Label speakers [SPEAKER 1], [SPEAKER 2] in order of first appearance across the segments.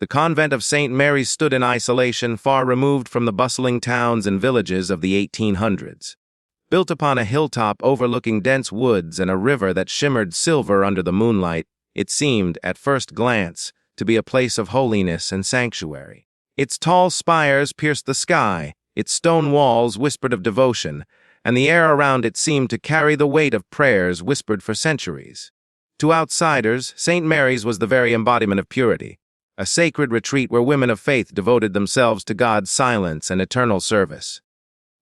[SPEAKER 1] The convent of St. Mary's stood in isolation, far removed from the bustling towns and villages of the 1800s. Built upon a hilltop overlooking dense woods and a river that shimmered silver under the moonlight, it seemed, at first glance, to be a place of holiness and sanctuary. Its tall spires pierced the sky, its stone walls whispered of devotion, and the air around it seemed to carry the weight of prayers whispered for centuries. To outsiders, St. Mary's was the very embodiment of purity, a sacred retreat where women of faith devoted themselves to God's silence and eternal service.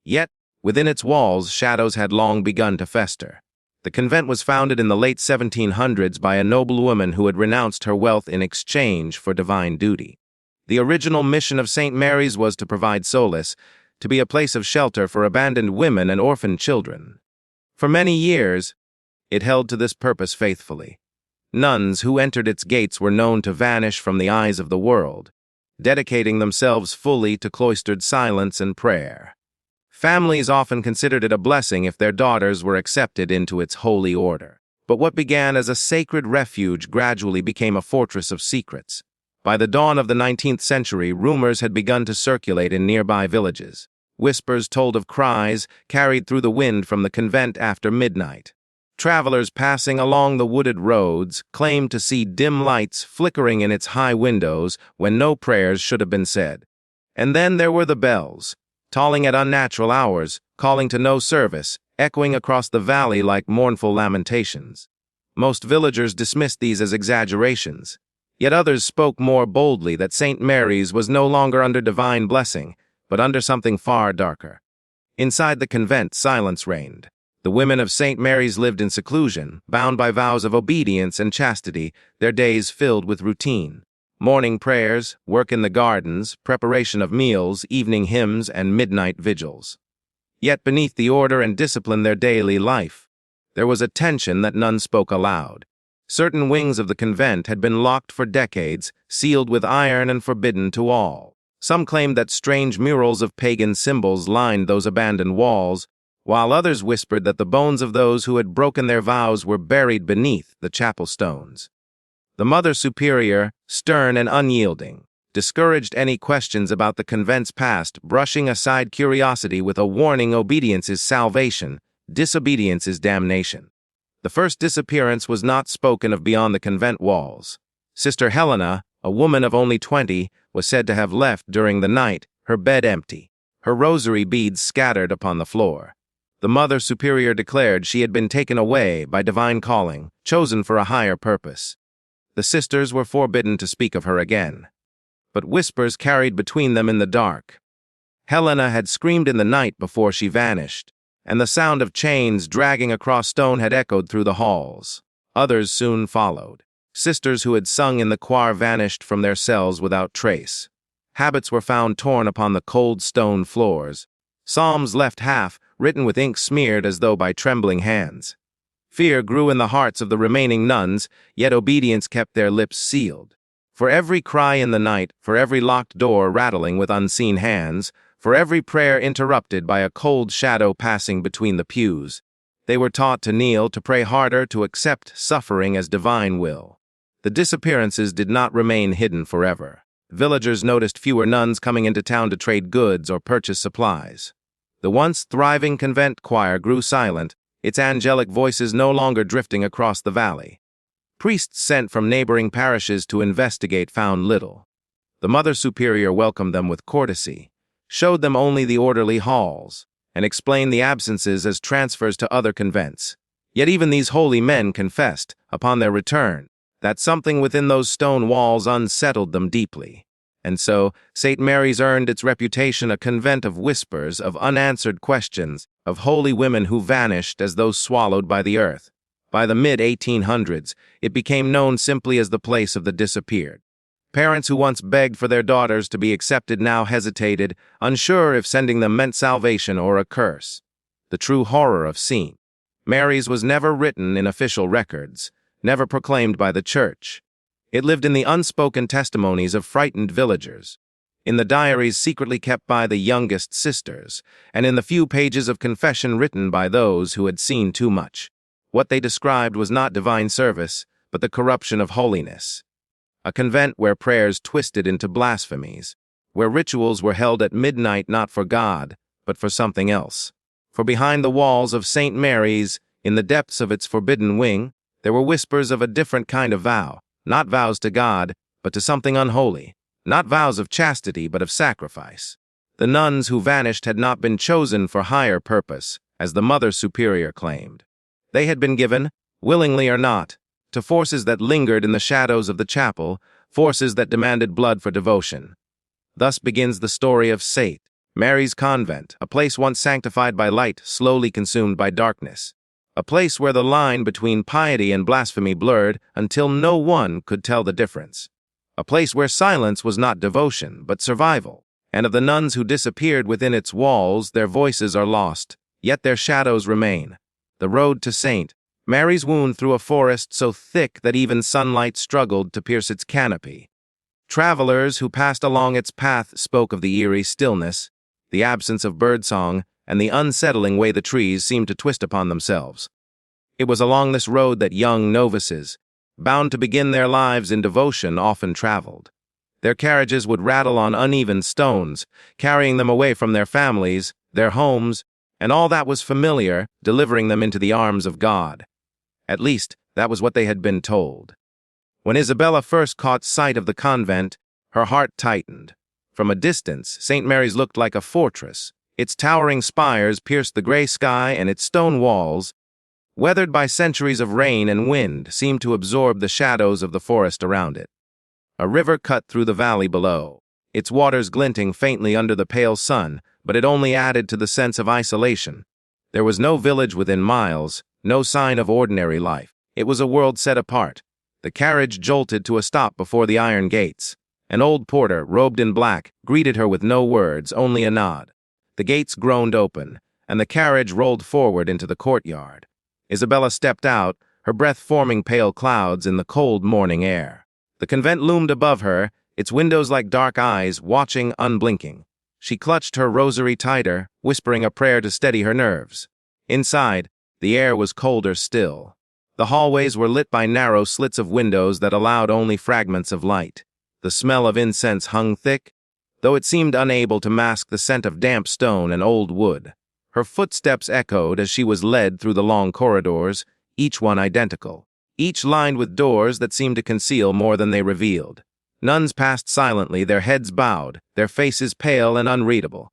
[SPEAKER 1] Yet, within its walls, shadows had long begun to fester. The convent was founded in the late 1700s by a noble woman who had renounced her wealth in exchange for divine duty. The original mission of St. Mary's was to provide solace, to be a place of shelter for abandoned women and orphaned children. For many years, it held to this purpose faithfully. Nuns who entered its gates were known to vanish from the eyes of the world, dedicating themselves fully to cloistered silence and prayer. Families often considered it a blessing if their daughters were accepted into its holy order. But what began as a sacred refuge gradually became a fortress of secrets. By the dawn of the 19th century, rumors had begun to circulate in nearby villages. Whispers told of cries carried through the wind from the convent after midnight. Travelers passing along the wooded roads claimed to see dim lights flickering in its high windows when no prayers should have been said. And then there were the bells, tolling at unnatural hours, calling to no service, echoing across the valley like mournful lamentations. Most villagers dismissed these as exaggerations, yet others spoke more boldly that St. Mary's was no longer under divine blessing, but under something far darker. Inside the convent, silence reigned. The women of St. Mary's lived in seclusion, bound by vows of obedience and chastity, their days filled with routine. Morning prayers, work in the gardens, preparation of meals, evening hymns, and midnight vigils. Yet beneath the order and discipline their daily life, there was a tension that none spoke aloud. Certain wings of the convent had been locked for decades, sealed with iron and forbidden to all. Some claimed that strange murals of pagan symbols lined those abandoned walls, while others whispered that the bones of those who had broken their vows were buried beneath the chapel stones. The Mother Superior, stern and unyielding, discouraged any questions about the convent's past, brushing aside curiosity with a warning: obedience is salvation, disobedience is damnation. The first disappearance was not spoken of beyond the convent walls. Sister Helena, a woman of only 20, was said to have left during the night, her bed empty, her rosary beads scattered upon the floor. The Mother Superior declared she had been taken away by divine calling, chosen for a higher purpose. The sisters were forbidden to speak of her again, but whispers carried between them in the dark. Helena had screamed in the night before she vanished, and the sound of chains dragging across stone had echoed through the halls. Others soon followed. Sisters who had sung in the choir vanished from their cells without trace. Habits were found torn upon the cold stone floors. Psalms left half, written with ink smeared as though by trembling hands. Fear grew in the hearts of the remaining nuns, yet obedience kept their lips sealed. For every cry in the night, for every locked door rattling with unseen hands, for every prayer interrupted by a cold shadow passing between the pews, they were taught to kneel, to pray harder, to accept suffering as divine will. The disappearances did not remain hidden forever. Villagers noticed fewer nuns coming into town to trade goods or purchase supplies. The once thriving convent choir grew silent, its angelic voices no longer drifting across the valley. Priests sent from neighboring parishes to investigate found little. The Mother Superior welcomed them with courtesy, showed them only the orderly halls, and explained the absences as transfers to other convents. Yet even these holy men confessed, upon their return, that something within those stone walls unsettled them deeply. And so, St. Mary's earned its reputation a convent of whispers, of unanswered questions, of holy women who vanished as though swallowed by the earth. By the mid-1800s, it became known simply as the place of the disappeared. Parents who once begged for their daughters to be accepted now hesitated, unsure if sending them meant salvation or a curse. The true horror of St. Mary's was never written in official records, never proclaimed by the church. It lived in the unspoken testimonies of frightened villagers, in the diaries secretly kept by the youngest sisters, and in the few pages of confession written by those who had seen too much. What they described was not divine service, but the corruption of holiness. a convent where prayers twisted into blasphemies, where rituals were held at midnight not for God, but for something else. For behind the walls of St. Mary's, in the depths of its forbidden wing, there were whispers of a different kind of vow, not vows to God, but to something unholy, not vows of chastity, but of sacrifice. The nuns who vanished had not been chosen for higher purpose, as the Mother Superior claimed. They had been given, willingly or not, to forces that lingered in the shadows of the chapel, forces that demanded blood for devotion. Thus begins the story of St. Mary's Convent, a place once sanctified by light, slowly consumed by darkness. A place where the line between piety and blasphemy blurred until no one could tell the difference. A place where silence was not devotion, but survival. And of the nuns who disappeared within its walls, their voices are lost, yet their shadows remain. The road to St. Mary's wound through a forest so thick that even sunlight struggled to pierce its canopy. Travelers who passed along its path spoke of the eerie stillness, the absence of birdsong, and the unsettling way the trees seemed to twist upon themselves. It was along this road that young novices, bound to begin their lives in devotion, often traveled. Their carriages would rattle on uneven stones, carrying them away from their families, their homes, and all that was familiar, delivering them into the arms of God. At least, that was what they had been told. When Isabella first caught sight of the convent, her heart tightened. From a distance, St. Mary's looked like a fortress. Its towering spires pierced the gray sky, and its stone walls, weathered by centuries of rain and wind, seemed to absorb the shadows of the forest around it. A river cut through the valley below, its waters glinting faintly under the pale sun, but it only added to the sense of isolation. There was no village within miles, no sign of ordinary life. It was a world set apart. The carriage jolted to a stop before the iron gates. An old porter, robed in black, greeted her with no words, only a nod. The gates groaned open, and the carriage rolled forward into the courtyard. Isabella stepped out, her breath forming pale clouds in the cold morning air. The convent loomed above her, its windows like dark eyes, watching unblinking. She clutched her rosary tighter, whispering a prayer to steady her nerves. Inside, the air was colder still. The hallways were lit by narrow slits of windows that allowed only fragments of light. The smell of incense hung thick, though it seemed unable to mask the scent of damp stone and old wood. Her footsteps echoed as she was led through the long corridors, each one identical, each lined with doors that seemed to conceal more than they revealed. Nuns passed silently, their heads bowed, their faces pale and unreadable.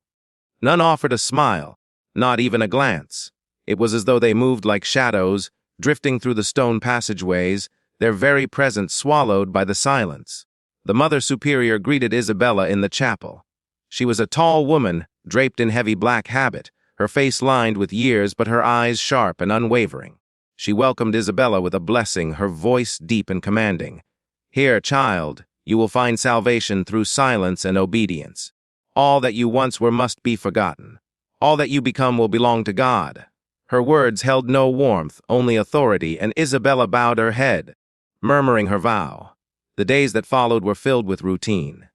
[SPEAKER 1] None offered a smile, not even a glance. It was as though they moved like shadows, drifting through the stone passageways, their very presence swallowed by the silence. The Mother Superior greeted Isabella in the chapel. She was a tall woman, draped in heavy black habit, her face lined with years but her eyes sharp and unwavering. She welcomed Isabella with a blessing, her voice deep and commanding. "Here, child, you will find salvation through silence and obedience. All that you once were must be forgotten. All that you become will belong to God." Her words held no warmth, only authority, and Isabella bowed her head, murmuring her vow. The days that followed were filled with routine.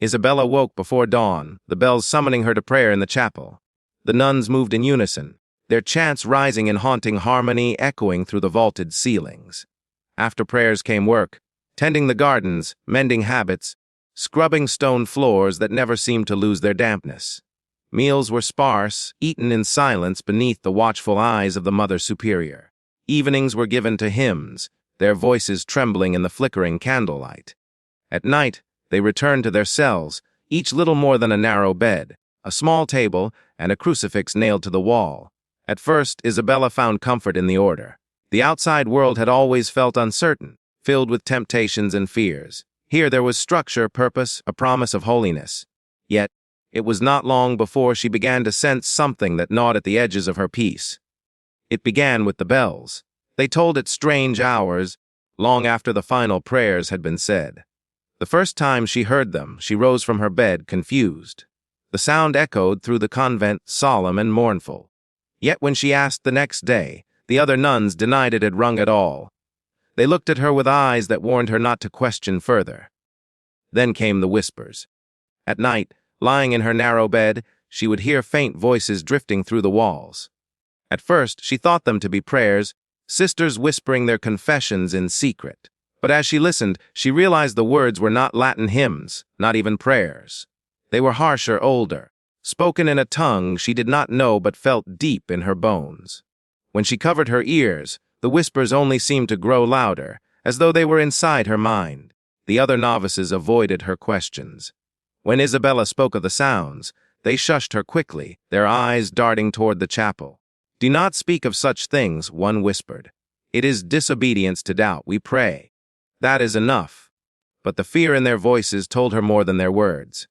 [SPEAKER 1] Isabella woke before dawn, the bells summoning her to prayer in the chapel. The nuns moved in unison, their chants rising in haunting harmony, echoing through the vaulted ceilings. After prayers came work, tending the gardens, mending habits, scrubbing stone floors that never seemed to lose their dampness. Meals were sparse, eaten in silence beneath the watchful eyes of the Mother Superior. Evenings were given to hymns, their voices trembling in the flickering candlelight. At night, they returned to their cells, each little more than a narrow bed, a small table, and a crucifix nailed to the wall. At first, Isabella found comfort in the order. The outside world had always felt uncertain, filled with temptations and fears. Here there was structure, purpose, a promise of holiness. Yet, it was not long before she began to sense something that gnawed at the edges of her peace. It began with the bells. They told at strange hours, long after the final prayers had been said. The first time she heard them, she rose from her bed, confused. The sound echoed through the convent, solemn and mournful. Yet when she asked the next day, the other nuns denied it had rung at all. They looked at her with eyes that warned her not to question further. Then came the whispers. At night, lying in her narrow bed, she would hear faint voices drifting through the walls. At first, she thought them to be prayers, sisters whispering their confessions in secret. But as she listened, she realized the words were not Latin hymns, not even prayers. They were harsher, older, spoken in a tongue she did not know but felt deep in her bones. When she covered her ears, the whispers only seemed to grow louder, as though they were inside her mind. The other novices avoided her questions. When Isabella spoke of the sounds, they shushed her quickly, their eyes darting toward the chapel. "Do not speak of such things," one whispered. "It is disobedience to doubt, we pray. That is enough." But the fear in their voices told her more than their words.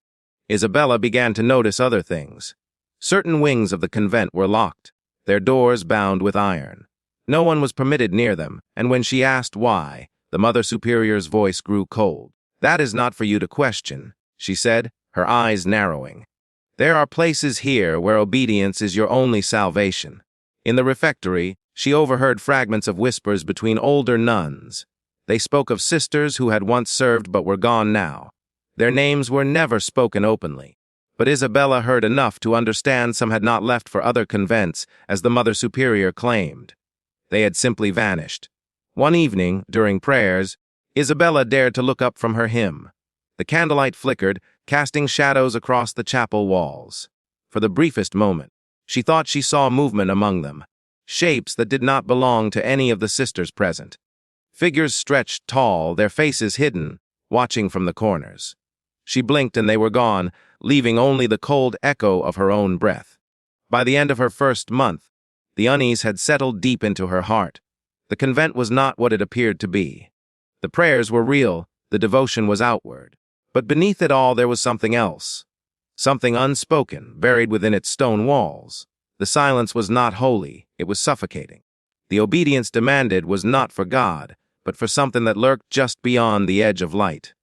[SPEAKER 1] Isabella began to notice other things. Certain wings of the convent were locked, their doors bound with iron. No one was permitted near them, and when she asked why, the Mother Superior's voice grew cold. "That is not for you to question," she said, her eyes narrowing. "There are places here where obedience is your only salvation." In the refectory, she overheard fragments of whispers between older nuns. They spoke of sisters who had once served but were gone now. Their names were never spoken openly. But Isabella heard enough to understand some had not left for other convents, as the Mother Superior claimed. They had simply vanished. One evening, during prayers, Isabella dared to look up from her hymn. The candlelight flickered, casting shadows across the chapel walls. For the briefest moment, she thought she saw movement among them, shapes that did not belong to any of the sisters present. Figures stretched tall, their faces hidden, watching from the corners. She blinked and they were gone, leaving only the cold echo of her own breath. By the end of her first month, the unease had settled deep into her heart. The convent was not what it appeared to be. The prayers were real, the devotion was outward. But beneath it all there was something else. Something unspoken, buried within its stone walls. The silence was not holy, it was suffocating. The obedience demanded was not for God, but for something that lurked just beyond the edge of light.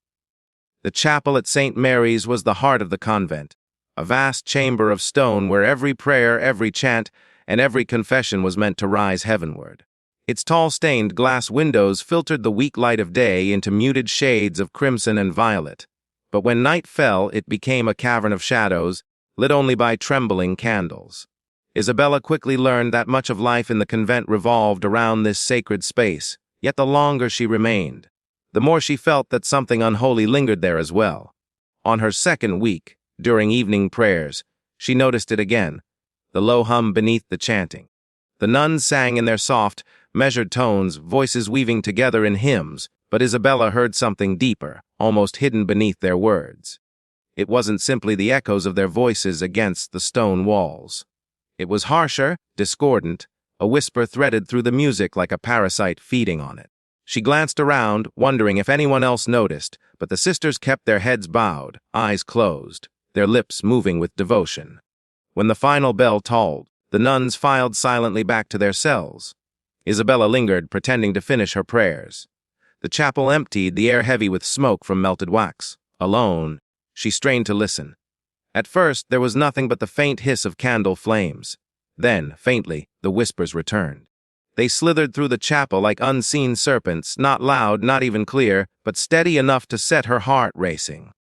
[SPEAKER 1] The chapel at St. Mary's was the heart of the convent, a vast chamber of stone where every prayer, every chant, and every confession was meant to rise heavenward. Its tall stained glass windows filtered the weak light of day into muted shades of crimson and violet. But when night fell, it became a cavern of shadows, lit only by trembling candles. Isabella quickly learned that much of life in the convent revolved around this sacred space, yet the longer she remained, the more she felt that something unholy lingered there as well. On her second week, during evening prayers, she noticed it again, the low hum beneath the chanting. The nuns sang in their soft, measured tones, voices weaving together in hymns, but Isabella heard something deeper, almost hidden beneath their words. It wasn't simply the echoes of their voices against the stone walls. It was harsher, discordant, a whisper threaded through the music like a parasite feeding on it. She glanced around, wondering if anyone else noticed, but the sisters kept their heads bowed, eyes closed, their lips moving with devotion. When the final bell tolled, the nuns filed silently back to their cells. Isabella lingered, pretending to finish her prayers. The chapel emptied, the air heavy with smoke from melted wax. Alone, she strained to listen. At first, there was nothing but the faint hiss of candle flames. Then, faintly, the whispers returned. They slithered through the chapel like unseen serpents, not loud, not even clear, but steady enough to set her heart racing.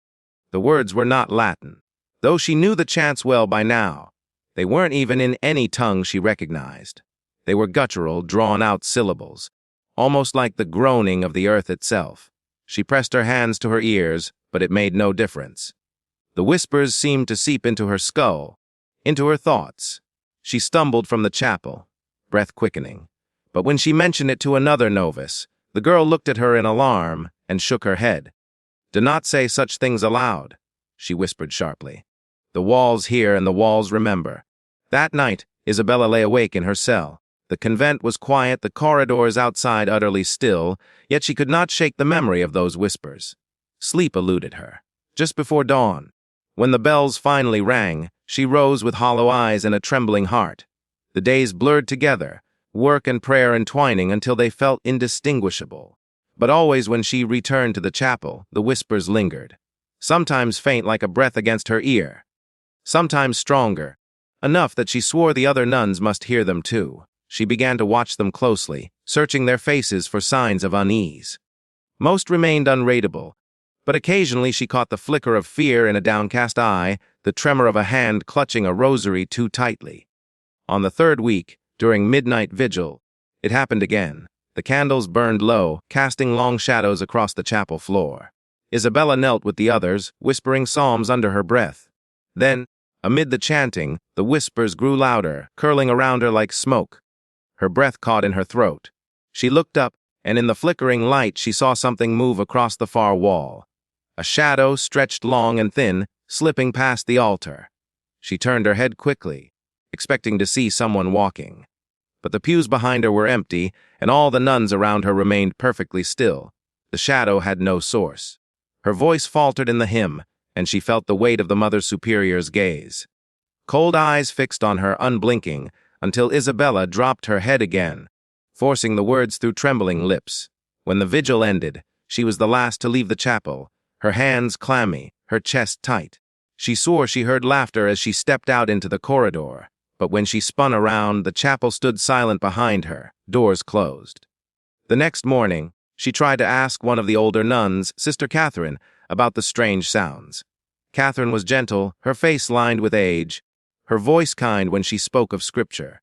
[SPEAKER 1] The words were not Latin, though she knew the chants well by now. They weren't even in any tongue she recognized. They were guttural, drawn-out syllables, almost like the groaning of the earth itself. She pressed her hands to her ears, but it made no difference. The whispers seemed to seep into her skull, into her thoughts. She stumbled from the chapel, breath quickening. But when she mentioned it to another novice, the girl looked at her in alarm and shook her head. "Do not say such things aloud," she whispered sharply. "The walls hear and the walls remember." That night, Isabella lay awake in her cell. The convent was quiet, the corridors outside utterly still, yet she could not shake the memory of those whispers. Sleep eluded her. Just before dawn, when the bells finally rang, she rose with hollow eyes and a trembling heart. The days blurred together, work and prayer entwining until they felt indistinguishable. But always when she returned to the chapel, the whispers lingered. Sometimes faint like a breath against her ear. Sometimes stronger, enough that she swore the other nuns must hear them too. She began to watch them closely, searching their faces for signs of unease. Most remained unreadable, but occasionally she caught the flicker of fear in a downcast eye, the tremor of a hand clutching a rosary too tightly. On the third week, during midnight vigil, it happened again. The candles burned low, casting long shadows across the chapel floor. Isabella knelt with the others, whispering psalms under her breath. Then, amid the chanting, the whispers grew louder, curling around her like smoke. Her breath caught in her throat. She looked up, and in the flickering light she saw something move across the far wall. A shadow stretched long and thin, slipping past the altar. She turned her head quickly, expecting to see someone walking. But the pews behind her were empty, and all the nuns around her remained perfectly still. The shadow had no source. Her voice faltered in the hymn, and she felt the weight of the Mother Superior's gaze. Cold eyes fixed on her, unblinking, until Isabella dropped her head again, forcing the words through trembling lips. When the vigil ended, she was the last to leave the chapel, her hands clammy, her chest tight. She swore she heard laughter as she stepped out into the corridor, but when she spun around, the chapel stood silent behind her, doors closed. The next morning, she tried to ask one of the older nuns, Sister Catherine, about the strange sounds. Catherine was gentle, her face lined with age, her voice kind when she spoke of Scripture.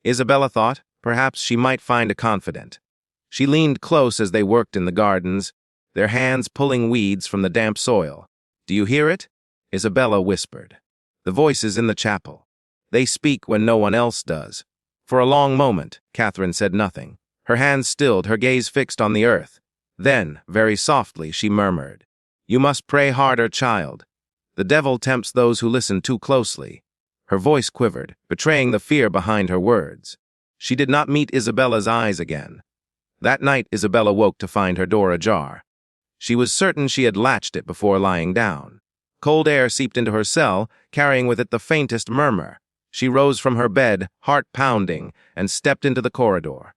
[SPEAKER 1] Isabella thought perhaps she might find a confidant. She leaned close as they worked in the gardens, their hands pulling weeds from the damp soil. "Do you hear it?" Isabella whispered. "The voices in the chapel. They speak when no one else does." For a long moment, Catherine said nothing. Her hands stilled, her gaze fixed on the earth. Then, very softly, she murmured, "You must pray harder, child. The devil tempts those who listen too closely." Her voice quivered, betraying the fear behind her words. She did not meet Isabella's eyes again. That night, Isabella woke to find her door ajar. She was certain she had latched it before lying down. Cold air seeped into her cell, carrying with it the faintest murmur. She rose from her bed, heart pounding, and stepped into the corridor.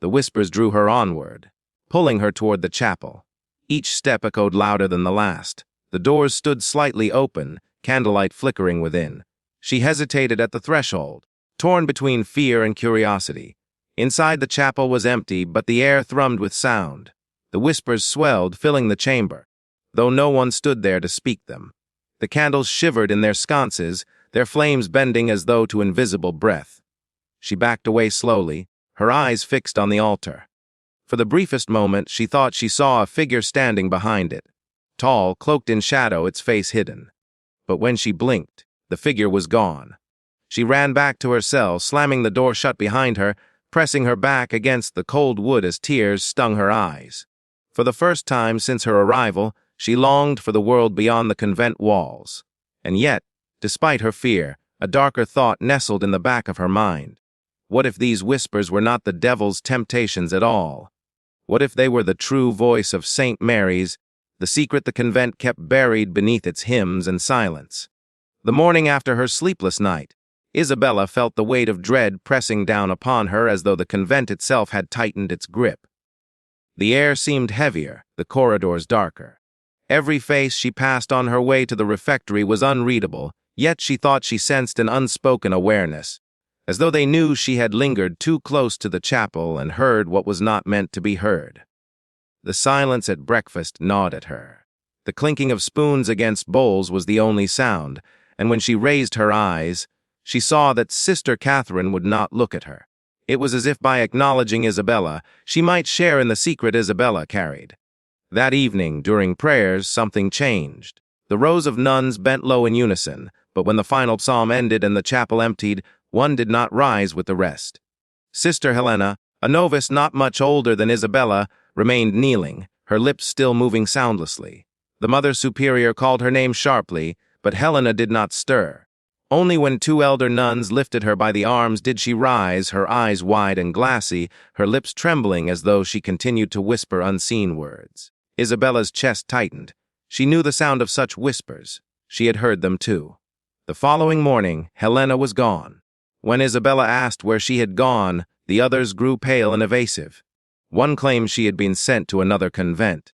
[SPEAKER 1] The whispers drew her onward, pulling her toward the chapel. Each step echoed louder than the last. The doors stood slightly open, candlelight flickering within. She hesitated at the threshold, torn between fear and curiosity. Inside the chapel was empty, but the air thrummed with sound. The whispers swelled, filling the chamber, though no one stood there to speak them. The candles shivered in their sconces, their flames bending as though to invisible breath. She backed away slowly, her eyes fixed on the altar. For the briefest moment, she thought she saw a figure standing behind it, tall, cloaked in shadow, its face hidden. But when she blinked, the figure was gone. She ran back to her cell, slamming the door shut behind her, pressing her back against the cold wood as tears stung her eyes. For the first time since her arrival, she longed for the world beyond the convent walls. And yet, despite her fear, a darker thought nestled in the back of her mind. What if these whispers were not the devil's temptations at all? What if they were the true voice of St. Mary's, the secret the convent kept buried beneath its hymns and silence? The morning after her sleepless night, Isabella felt the weight of dread pressing down upon her as though the convent itself had tightened its grip. The air seemed heavier, the corridors darker. Every face she passed on her way to the refectory was unreadable, yet she thought she sensed an unspoken awareness, as though they knew she had lingered too close to the chapel and heard what was not meant to be heard. The silence at breakfast gnawed at her. The clinking of spoons against bowls was the only sound, and when she raised her eyes, she saw that Sister Catherine would not look at her. It was as if by acknowledging Isabella, she might share in the secret Isabella carried. That evening, during prayers, something changed. The rows of nuns bent low in unison, but when the final psalm ended and the chapel emptied, one did not rise with the rest. Sister Helena, a novice not much older than Isabella, remained kneeling, her lips still moving soundlessly. The Mother Superior called her name sharply, but Helena did not stir. Only when two elder nuns lifted her by the arms did she rise, her eyes wide and glassy, her lips trembling as though she continued to whisper unseen words. Isabella's chest tightened. She knew the sound of such whispers. She had heard them too. The following morning, Helena was gone. When Isabella asked where she had gone, the others grew pale and evasive. One claimed she had been sent to another convent.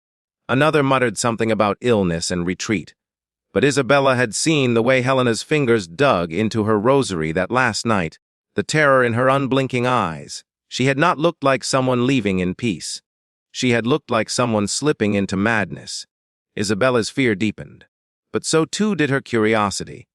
[SPEAKER 1] Another muttered something about illness and retreat. But Isabella had seen the way Helena's fingers dug into her rosary that last night, the terror in her unblinking eyes. She had not looked like someone leaving in peace. She had looked like someone slipping into madness. Isabella's fear deepened. But so too did her curiosity.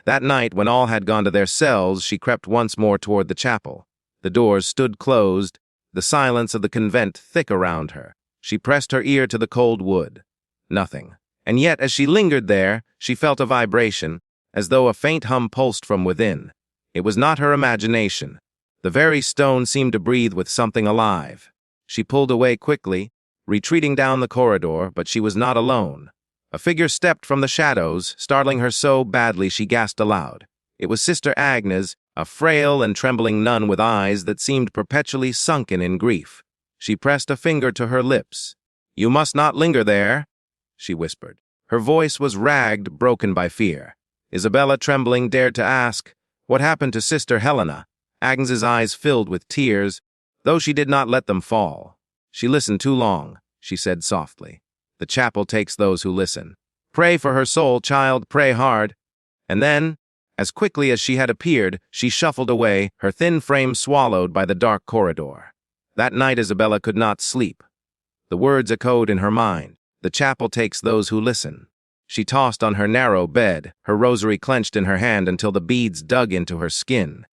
[SPEAKER 1] That night, when all had gone to their cells, she crept once more toward the chapel. The doors stood closed, the silence of the convent thick around her. She pressed her ear to the cold wood. Nothing. And yet, as she lingered there, she felt a vibration, as though a faint hum pulsed from within. It was not her imagination. The very stone seemed to breathe with something alive. She pulled away quickly, retreating down the corridor, but she was not alone. A figure stepped from the shadows, startling her so badly she gasped aloud. It was Sister Agnes, a frail and trembling nun with eyes that seemed perpetually sunken in grief. She pressed a finger to her lips. "You must not linger there," she whispered. Her voice was ragged, broken by fear. Isabella, trembling, dared to ask, "What happened to Sister Helena?" Agnes's eyes filled with tears, though she did not let them fall. "She listened too long," she said softly. "The chapel takes those who listen. Pray for her soul, child, pray hard." And then, as quickly as she had appeared, she shuffled away, her thin frame swallowed by the dark corridor. That night Isabella could not sleep. The words echoed in her mind. The chapel takes those who listen. She tossed on her narrow bed, her rosary clenched in her hand until the beads dug into her skin.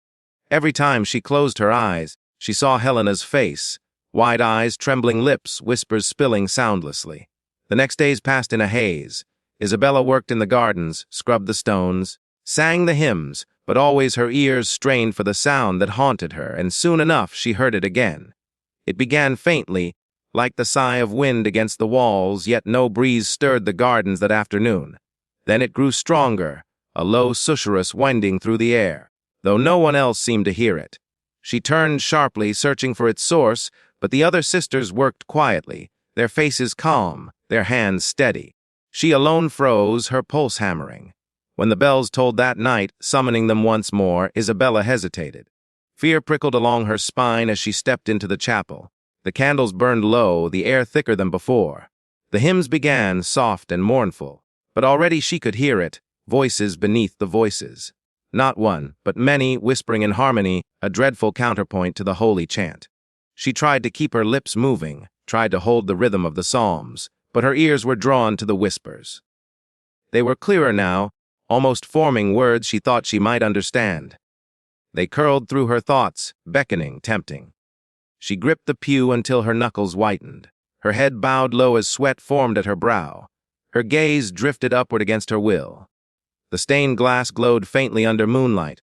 [SPEAKER 1] Every time she closed her eyes, she saw Helena's face, wide eyes, trembling lips, whispers spilling soundlessly. The next days passed in a haze. Isabella worked in the gardens, scrubbed the stones, sang the hymns, but always her ears strained for the sound that haunted her, and soon enough she heard it again. It began faintly, like the sigh of wind against the walls, yet no breeze stirred the gardens that afternoon. Then it grew stronger, a low susurrus winding through the air, though no one else seemed to hear it. She turned sharply, searching for its source, but the other sisters worked quietly, their faces calm, their hands steady. She alone froze, her pulse hammering. When the bells tolled that night, summoning them once more, Isabella hesitated. Fear prickled along her spine as she stepped into the chapel. The candles burned low, the air thicker than before. The hymns began, soft and mournful, but already she could hear it, voices beneath the voices. Not one, but many, whispering in harmony, a dreadful counterpoint to the holy chant. She tried to keep her lips moving, tried to hold the rhythm of the psalms, but her ears were drawn to the whispers. They were clearer now, almost forming words she thought she might understand. They curled through her thoughts, beckoning, tempting. She gripped the pew until her knuckles whitened. Her head bowed low as sweat formed at her brow. Her gaze drifted upward against her will. The stained glass glowed faintly under moonlight,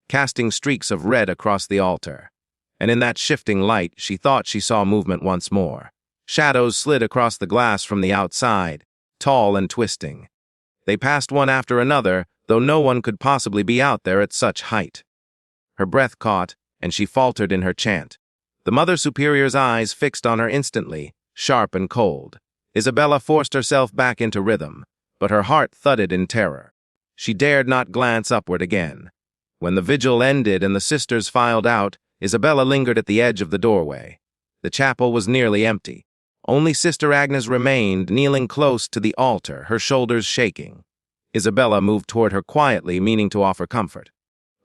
[SPEAKER 1] casting streaks of red across the altar. And in that shifting light, she thought she saw movement once more. Shadows slid across the glass from the outside, tall and twisting. They passed one after another, though no one could possibly be out there at such height. Her breath caught, and she faltered in her chant. The Mother Superior's eyes fixed on her instantly, sharp and cold. Isabella forced herself back into rhythm, but her heart thudded in terror. She dared not glance upward again. When the vigil ended and the sisters filed out, Isabella lingered at the edge of the doorway. The chapel was nearly empty. Only Sister Agnes remained, kneeling close to the altar, her shoulders shaking. Isabella moved toward her quietly, meaning to offer comfort.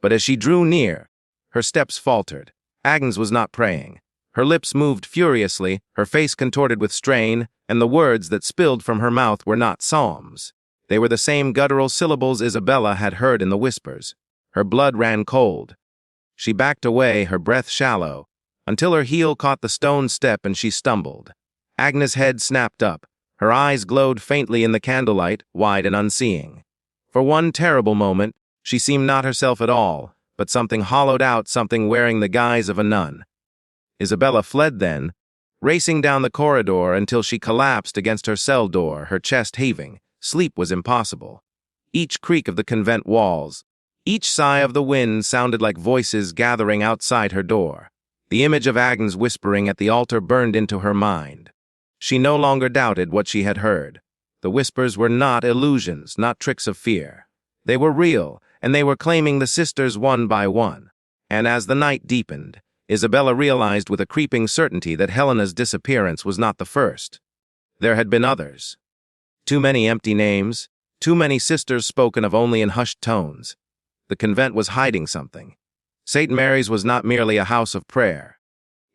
[SPEAKER 1] But as she drew near, her steps faltered. Agnes was not praying. Her lips moved furiously, her face contorted with strain, and the words that spilled from her mouth were not psalms. They were the same guttural syllables Isabella had heard in the whispers. Her blood ran cold. She backed away, her breath shallow, until her heel caught the stone step and she stumbled. Agnes' head snapped up. Her eyes glowed faintly in the candlelight, wide and unseeing. For one terrible moment, she seemed not herself at all, but something hollowed out, something wearing the guise of a nun. Isabella fled then, racing down the corridor until she collapsed against her cell door, her chest heaving. Sleep was impossible. Each creak of the convent walls, each sigh of the wind sounded like voices gathering outside her door. The image of Agnes whispering at the altar burned into her mind. She no longer doubted what she had heard. The whispers were not illusions, not tricks of fear. They were real, and they were claiming the sisters one by one. And as the night deepened, Isabella realized with a creeping certainty that Helena's disappearance was not the first. There had been others. Too many empty names, too many sisters spoken of only in hushed tones. The convent was hiding something. St. Mary's was not merely a house of prayer.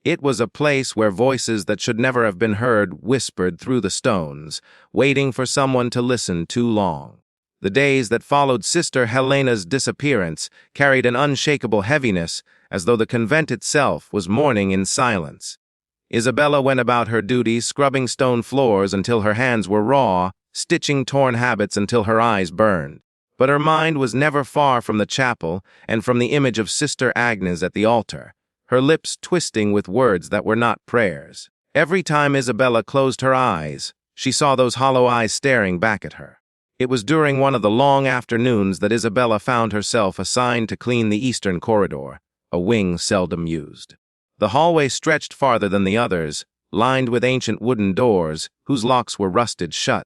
[SPEAKER 1] It was a place where voices that should never have been heard whispered through the stones, waiting for someone to listen too long. The days that followed Sister Helena's disappearance carried an unshakable heaviness, as though the convent itself was mourning in silence. Isabella went about her duties, scrubbing stone floors until her hands were raw, stitching torn habits until her eyes burned. But her mind was never far from the chapel and from the image of Sister Agnes at the altar, her lips twisting with words that were not prayers. Every time Isabella closed her eyes, she saw those hollow eyes staring back at her. It was during one of the long afternoons that Isabella found herself assigned to clean the eastern corridor, a wing seldom used. The hallway stretched farther than the others, lined with ancient wooden doors whose locks were rusted shut.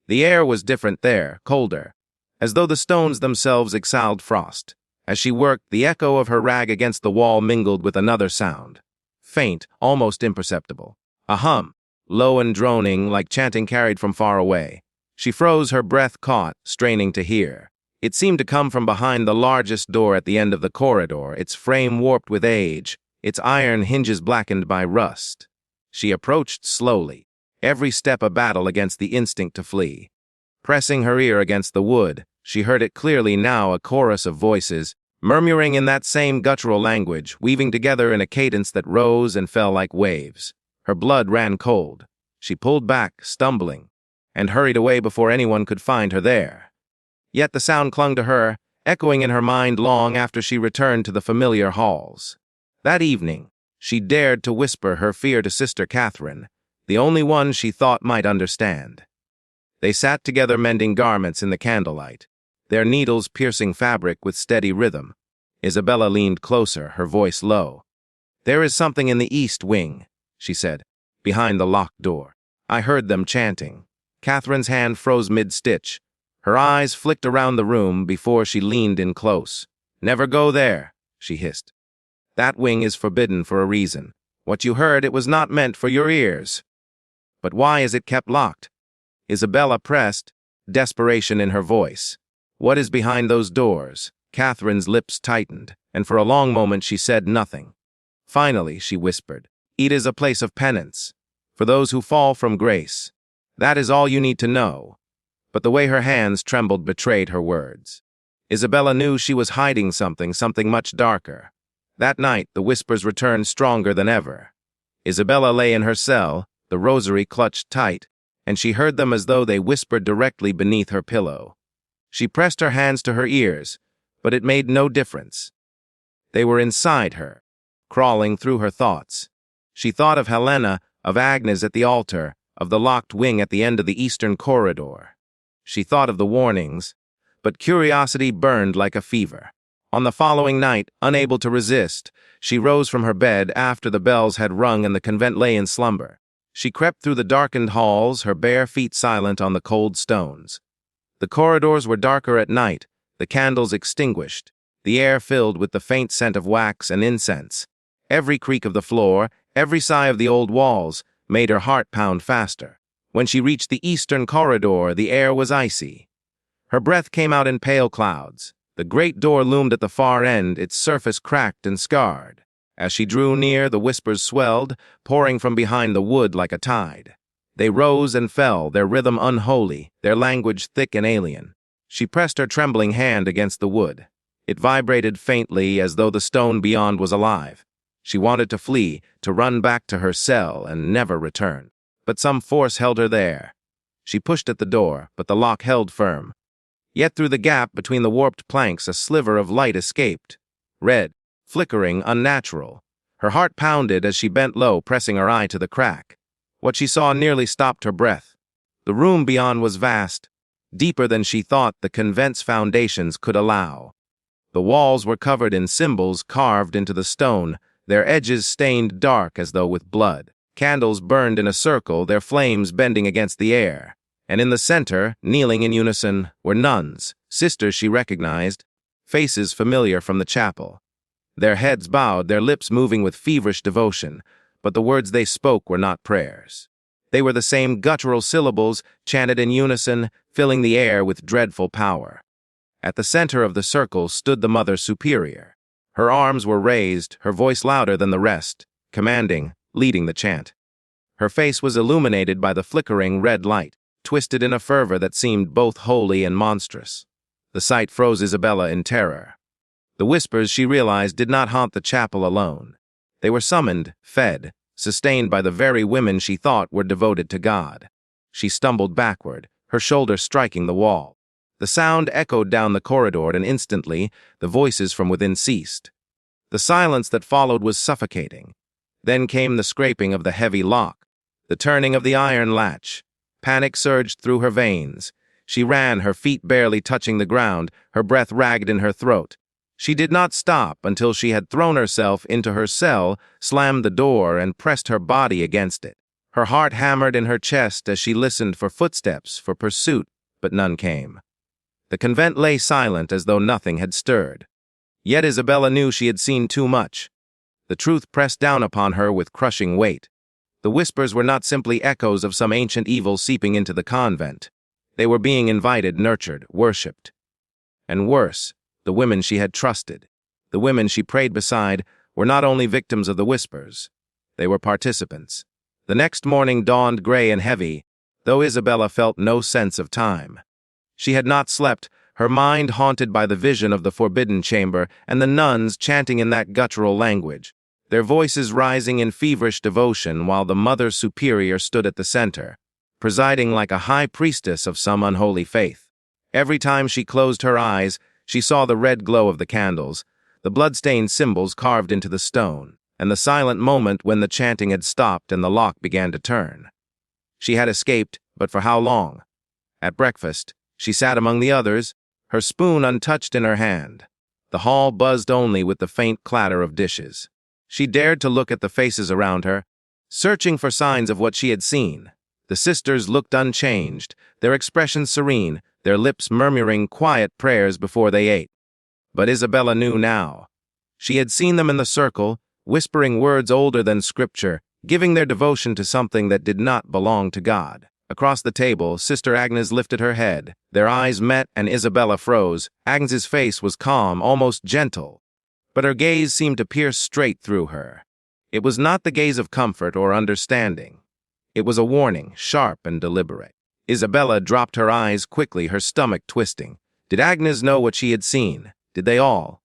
[SPEAKER 1] The air was different there, colder, as though the stones themselves exhaled frost. As she worked, the echo of her rag against the wall mingled with another sound, faint, almost imperceptible. A hum, low and droning, like chanting carried from far away. She froze, her breath caught, straining to hear. It seemed to come from behind the largest door at the end of the corridor, its frame warped with age, its iron hinges blackened by rust. She approached slowly, every step a battle against the instinct to flee. Pressing her ear against the wood, she heard it clearly now, a chorus of voices, murmuring in that same guttural language, weaving together in a cadence that rose and fell like waves. Her blood ran cold. She pulled back, stumbling, and hurried away before anyone could find her there. Yet the sound clung to her, echoing in her mind long after she returned to the familiar halls. That evening, she dared to whisper her fear to Sister Catherine, the only one she thought might understand. They sat together mending garments in the candlelight, their needles piercing fabric with steady rhythm. Isabella leaned closer, her voice low. "There is something in the east wing," she said, "behind the locked door. I heard them chanting." Catherine's hand froze mid-stitch. Her eyes flicked around the room before she leaned in close. "Never go there," she hissed. "That wing is forbidden for a reason. What you heard, it was not meant for your ears." "But why is it kept locked?" Isabella pressed, desperation in her voice. "What is behind those doors?" Catherine's lips tightened, and for a long moment she said nothing. Finally, she whispered, "It is a place of penance, for those who fall from grace. That is all you need to know." But the way her hands trembled betrayed her words. Isabella knew she was hiding something much darker. That night, the whispers returned stronger than ever. Isabella lay in her cell, the rosary clutched tight, and she heard them as though they whispered directly beneath her pillow. She pressed her hands to her ears, but it made no difference. They were inside her, crawling through her thoughts. She thought of Helena, of Agnes at the altar, of the locked wing at the end of the eastern corridor. She thought of the warnings, but curiosity burned like a fever. On the following night, unable to resist, she rose from her bed after the bells had rung and the convent lay in slumber. She crept through the darkened halls, her bare feet silent on the cold stones. The corridors were darker at night, the candles extinguished, the air filled with the faint scent of wax and incense. Every creak of the floor, every sigh of the old walls, made her heart pound faster. When she reached the eastern corridor, the air was icy. Her breath came out in pale clouds. The great door loomed at the far end, its surface cracked and scarred. As she drew near, the whispers swelled, pouring from behind the wood like a tide. They rose and fell, their rhythm unholy, their language thick and alien. She pressed her trembling hand against the wood. It vibrated faintly as though the stone beyond was alive. She wanted to flee, to run back to her cell and never return. But some force held her there. She pushed at the door, but the lock held firm. Yet through the gap between the warped planks a sliver of light escaped. Red, flickering, unnatural. Her heart pounded as she bent low, pressing her eye to the crack. What she saw nearly stopped her breath. The room beyond was vast, deeper than she thought the convent's foundations could allow. The walls were covered in symbols carved into the stone, their edges stained dark as though with blood. Candles burned in a circle, their flames bending against the air. And in the center, kneeling in unison, were nuns, sisters she recognized, faces familiar from the chapel. Their heads bowed, their lips moving with feverish devotion, but the words they spoke were not prayers. They were the same guttural syllables, chanted in unison, filling the air with dreadful power. At the center of the circle stood the Mother Superior. Her arms were raised, her voice louder than the rest, commanding, leading the chant. Her face was illuminated by the flickering red light. twisted in a fervor that seemed both holy and monstrous. The sight froze Isabella in terror. The whispers, she realized, did not haunt the chapel alone. They were summoned, fed, sustained by the very women she thought were devoted to God. She stumbled backward, her shoulder striking the wall. The sound echoed down the corridor, and instantly the voices from within ceased. The silence that followed was suffocating. Then came the scraping of the heavy lock, the turning of the iron latch. Panic surged through her veins. She ran, her feet barely touching the ground, her breath ragged in her throat. She did not stop until she had thrown herself into her cell, slammed the door, and pressed her body against it. Her heart hammered in her chest as she listened for footsteps, for pursuit, but none came. The convent lay silent as though nothing had stirred. Yet Isabella knew she had seen too much. The truth pressed down upon her with crushing weight. The whispers were not simply echoes of some ancient evil seeping into the convent. They were being invited, nurtured, worshipped. And worse, the women she had trusted, the women she prayed beside, were not only victims of the whispers. They were participants. The next morning dawned gray and heavy, though Isabella felt no sense of time. She had not slept, her mind haunted by the vision of the forbidden chamber and the nuns chanting in that guttural language, their voices rising in feverish devotion while the Mother Superior stood at the center, presiding like a high priestess of some unholy faith. Every time she closed her eyes, she saw the red glow of the candles, the blood-stained symbols carved into the stone, and the silent moment when the chanting had stopped and the lock began to turn. She had escaped, but for how long? At breakfast, she sat among the others, her spoon untouched in her hand. The hall buzzed only with the faint clatter of dishes. She dared to look at the faces around her, searching for signs of what she had seen. The sisters looked unchanged, their expressions serene, their lips murmuring quiet prayers before they ate. But Isabella knew now. She had seen them in the circle, whispering words older than Scripture, giving their devotion to something that did not belong to God. Across the table, Sister Agnes lifted her head. Their eyes met and Isabella froze. Agnes's face was calm, almost gentle, but her gaze seemed to pierce straight through her. It was not the gaze of comfort or understanding. It was a warning, sharp and deliberate. Isabella dropped her eyes quickly, her stomach twisting. Did Agnes know what she had seen? Did they all?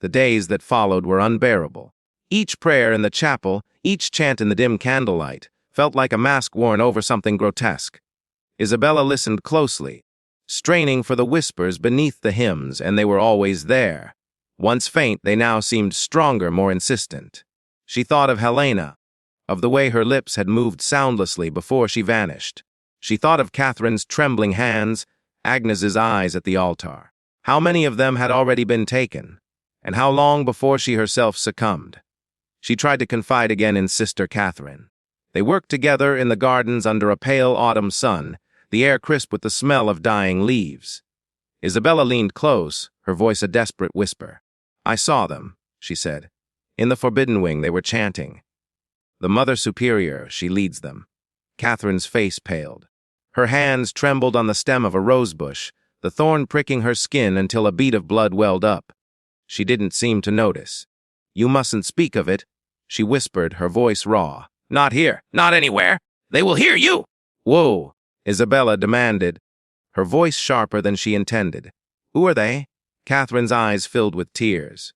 [SPEAKER 1] The days that followed were unbearable. Each prayer in the chapel, each chant in the dim candlelight, felt like a mask worn over something grotesque. Isabella listened closely, straining for the whispers beneath the hymns, and they were always there. Once faint, they now seemed stronger, more insistent. She thought of Helena, of the way her lips had moved soundlessly before she vanished. She thought of Catherine's trembling hands, Agnes's eyes at the altar. How many of them had already been taken, and how long before she herself succumbed? She tried to confide again in Sister Catherine. They worked together in the gardens under a pale autumn sun, the air crisp with the smell of dying leaves. Isabella leaned close, her voice a desperate whisper. "I saw them," she said. "In the forbidden wing they were chanting. The Mother Superior, she leads them." Catherine's face paled. Her hands trembled on the stem of a rosebush, the thorn pricking her skin until a bead of blood welled up. She didn't seem to notice. "You mustn't speak of it," she whispered, her voice raw. "Not here, not anywhere. They will hear you." "Whoa," Isabella demanded, her voice sharper than she intended. "Who are they?" Catherine's eyes filled with tears.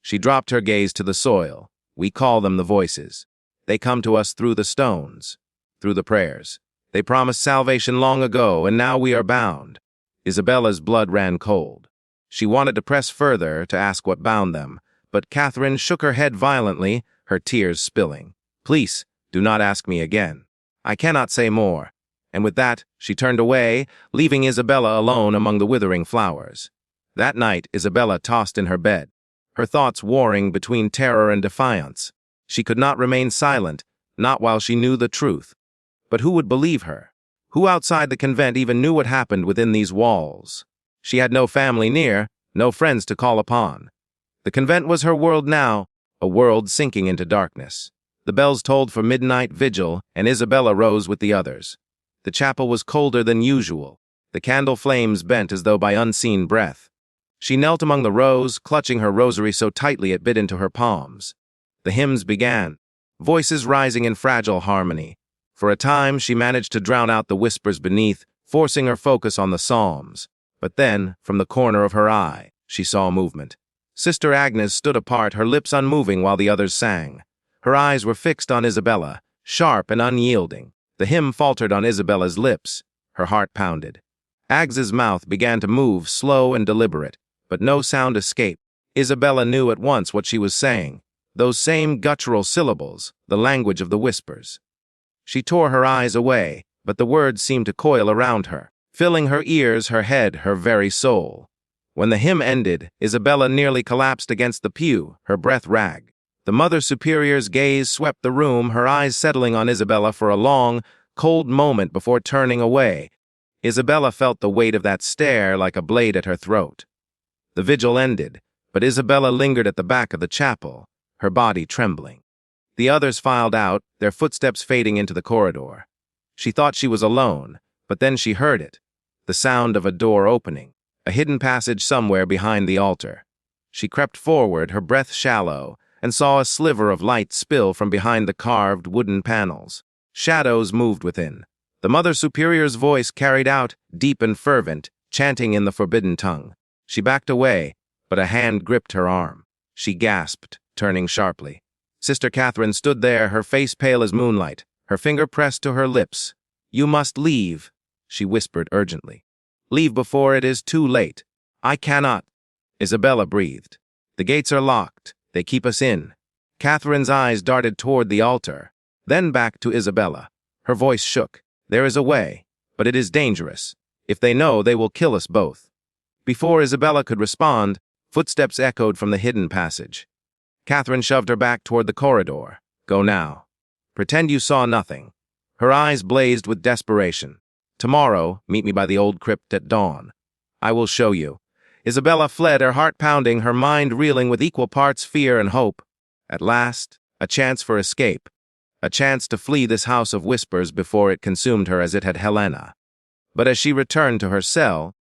[SPEAKER 1] She dropped her gaze to the soil. "We call them the voices. They come to us through the stones, through the prayers. They promised salvation long ago, and now we are bound." Isabella's blood ran cold. She wanted to press further, to ask what bound them, but Catherine shook her head violently, her tears spilling. "Please, do not ask me again. I cannot say more." And with that, she turned away, leaving Isabella alone among the withering flowers. That night, Isabella tossed in her bed, her thoughts warring between terror and defiance. She could not remain silent, not while she knew the truth. But who would believe her? Who outside the convent even knew what happened within these walls? She had no family near, no friends to call upon. The convent was her world now, a world sinking into darkness. The bells tolled for midnight vigil, and Isabella rose with the others. The chapel was colder than usual, the candle flames bent as though by unseen breath. She knelt among the rows, clutching her rosary so tightly it bit into her palms. The hymns began, voices rising in fragile harmony. For a time, she managed to drown out the whispers beneath, forcing her focus on the psalms. But then, from the corner of her eye, she saw movement. Sister Agnes stood apart, her lips unmoving while the others sang. Her eyes were fixed on Isabella, sharp and unyielding. The hymn faltered on Isabella's lips. Her heart pounded. Agnes's mouth began to move, slow and deliberate, but no sound escaped. Isabella knew at once what she was saying. Those same guttural syllables, the language of the whispers. She tore her eyes away, but the words seemed to coil around her, filling her ears, her head, her very soul. When the hymn ended, Isabella nearly collapsed against the pew, her breath ragged. The Mother Superior's gaze swept the room, her eyes settling on Isabella for a long, cold moment before turning away. Isabella felt the weight of that stare like a blade at her throat. The vigil ended, but Isabella lingered at the back of the chapel, her body trembling. The others filed out, their footsteps fading into the corridor. She thought she was alone, but then she heard it, the sound of a door opening, a hidden passage somewhere behind the altar. She crept forward, her breath shallow, and saw a sliver of light spill from behind the carved wooden panels. Shadows moved within. The Mother Superior's voice carried out, deep and fervent, chanting in the forbidden tongue. She backed away, but a hand gripped her arm. She gasped, turning sharply. Sister Catherine stood there, her face pale as moonlight, her finger pressed to her lips. "You must leave," she whispered urgently. "Leave before it is too late." "I cannot." Isabella breathed. "The gates are locked. They keep us in." Catherine's eyes darted toward the altar, then back to Isabella. Her voice shook. "There is a way, but it is dangerous. If they know, they will kill us both." Before Isabella could respond, footsteps echoed from the hidden passage. Catherine shoved her back toward the corridor. "Go now. Pretend you saw nothing." Her eyes blazed with desperation. "Tomorrow, meet me by the old crypt at dawn. I will show you." Isabella fled, her heart pounding, her mind reeling with equal parts fear and hope. At last, a chance for escape. A chance to flee this house of whispers before it consumed her as it had Helena. But as she returned to her cell,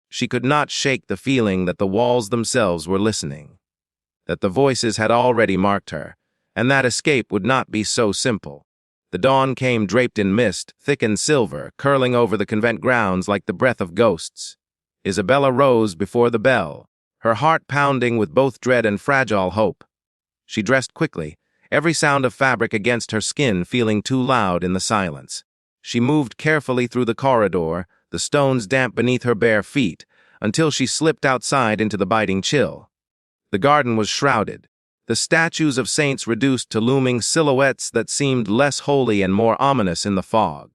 [SPEAKER 1] she could not shake the feeling that the walls themselves were listening, that the voices had already marked her, and that escape would not be so simple. The dawn came draped in mist, thick and silver, curling over the convent grounds like the breath of ghosts. Isabella rose before the bell, her heart pounding with both dread and fragile hope. She dressed quickly, every sound of fabric against her skin feeling too loud in the silence. She moved carefully through the corridor, the stones damp beneath her bare feet, until she slipped outside into the biting chill. The garden was shrouded, the statues of saints reduced to looming silhouettes that seemed less holy and more ominous in the fog.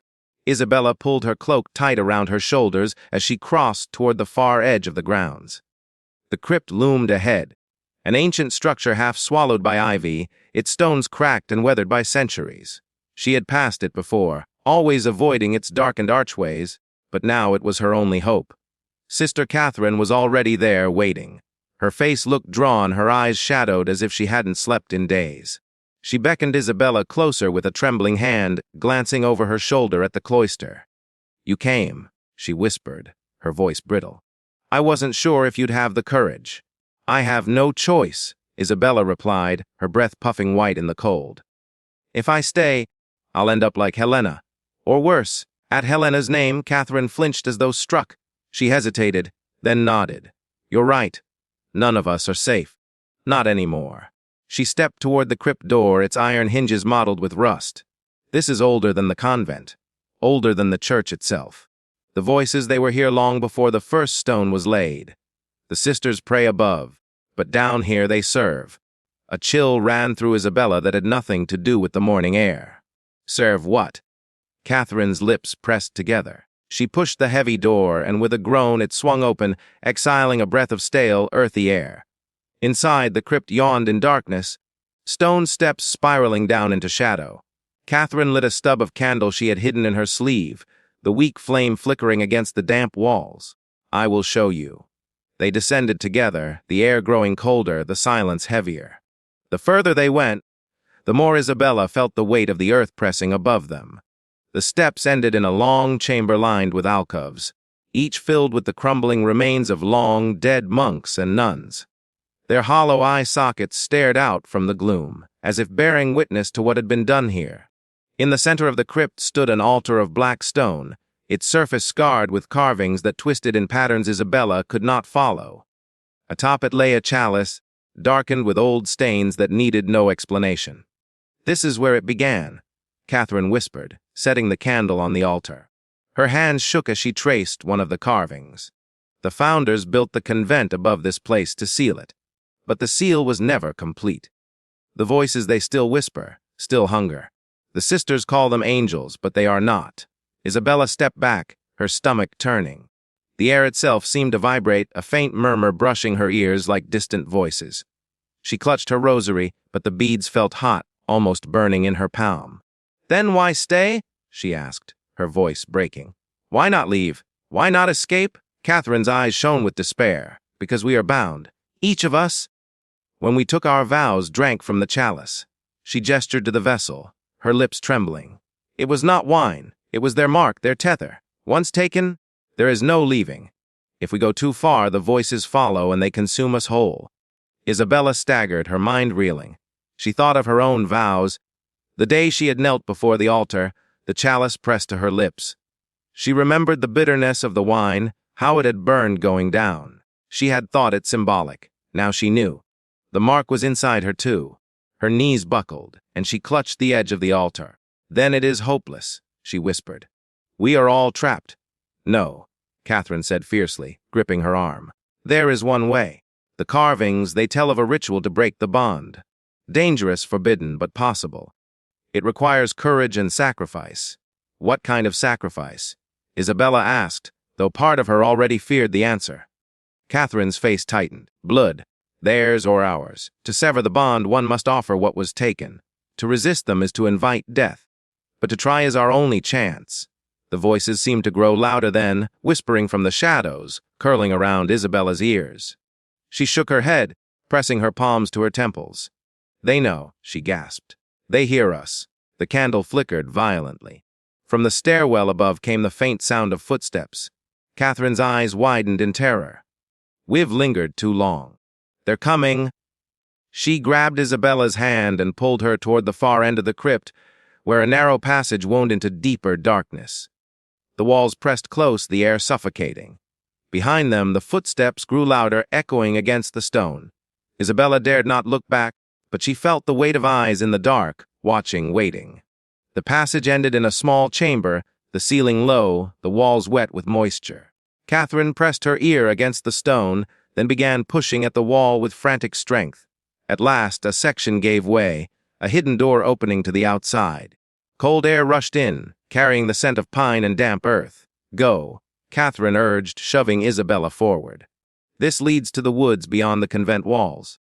[SPEAKER 1] Isabella pulled her cloak tight around her shoulders as she crossed toward the far edge of the grounds. The crypt loomed ahead, an ancient structure half swallowed by ivy, its stones cracked and weathered by centuries. She had passed it before, always avoiding its darkened archways, but now it was her only hope. Sister Catherine was already there, waiting. Her face looked drawn, her eyes shadowed as if she hadn't slept in days. She beckoned Isabella closer with a trembling hand, glancing over her shoulder at the cloister. "You came," she whispered, her voice brittle. "I wasn't sure if you'd have the courage." "I have no choice," Isabella replied, her breath puffing white in the cold. "If I stay, I'll end up like Helena. Or worse." At Helena's name, Catherine flinched as though struck. She hesitated, then nodded. "You're right. None of us are safe. Not anymore." She stepped toward the crypt door, its iron hinges mottled with rust. "This is older than the convent, older than the church itself. The voices, they were here long before the first stone was laid. The sisters pray above, but down here they serve." A chill ran through Isabella that had nothing to do with the morning air. "Serve what?" Catherine's lips pressed together. She pushed the heavy door, and with a groan it swung open, exiling a breath of stale, earthy air. Inside, the crypt yawned in darkness, stone steps spiraling down into shadow. Catherine lit a stub of candle she had hidden in her sleeve, the weak flame flickering against the damp walls. "I will show you." They descended together, the air growing colder, the silence heavier. The further they went, the more Isabella felt the weight of the earth pressing above them. The steps ended in a long chamber lined with alcoves, each filled with the crumbling remains of long, dead monks and nuns. Their hollow eye sockets stared out from the gloom, as if bearing witness to what had been done here. In the center of the crypt stood an altar of black stone, its surface scarred with carvings that twisted in patterns Isabella could not follow. Atop it lay a chalice, darkened with old stains that needed no explanation. "This is where it began," Catherine whispered, setting the candle on the altar. Her hands shook as she traced one of the carvings. The founders built the convent above this place to seal it, but the seal was never complete. The voices they still whisper, still hunger. The sisters call them angels, but they are not. Isabella stepped back, her stomach turning. The air itself seemed to vibrate, a faint murmur brushing her ears like distant voices. She clutched her rosary, but the beads felt hot, almost burning in her palm. "Then why stay?" she asked, her voice breaking. "Why not leave? Why not escape?" Catherine's eyes shone with despair. "Because we are bound. Each of us, when we took our vows, drank from the chalice." She gestured to the vessel, her lips trembling. "It was not wine. It was their mark, their tether. Once taken, there is no leaving. If we go too far, the voices follow and they consume us whole." Isabella staggered, her mind reeling. She thought of her own vows. The day she had knelt before the altar, the chalice pressed to her lips. She remembered the bitterness of the wine, how it had burned going down. She had thought it symbolic. Now she knew. The mark was inside her too. Her knees buckled, and she clutched the edge of the altar. "Then it is hopeless," she whispered. "We are all trapped." "No," Catherine said fiercely, gripping her arm. "There is one way. The carvings, they tell of a ritual to break the bond. Dangerous, forbidden, but possible. It requires courage and sacrifice." "What kind of sacrifice?" Isabella asked, though part of her already feared the answer. Catherine's face tightened. "Blood. Theirs or ours. To sever the bond, one must offer what was taken. To resist them is to invite death. But to try is our only chance." The voices seemed to grow louder then, whispering from the shadows, curling around Isabella's ears. She shook her head, pressing her palms to her temples. "They know," she gasped. "They hear us." The candle flickered violently. From the stairwell above came the faint sound of footsteps. Catherine's eyes widened in terror. "We've lingered too long. They're coming." She grabbed Isabella's hand and pulled her toward the far end of the crypt, where a narrow passage wound into deeper darkness. The walls pressed close, the air suffocating. Behind them, the footsteps grew louder, echoing against the stone. Isabella dared not look back, but she felt the weight of eyes in the dark, watching, waiting. The passage ended in a small chamber, the ceiling low, the walls wet with moisture. Catherine pressed her ear against the stone, then began pushing at the wall with frantic strength. At last, a section gave way, a hidden door opening to the outside. Cold air rushed in, carrying the scent of pine and damp earth. "Go," Catherine urged, shoving Isabella forward. "This leads to the woods beyond the convent walls.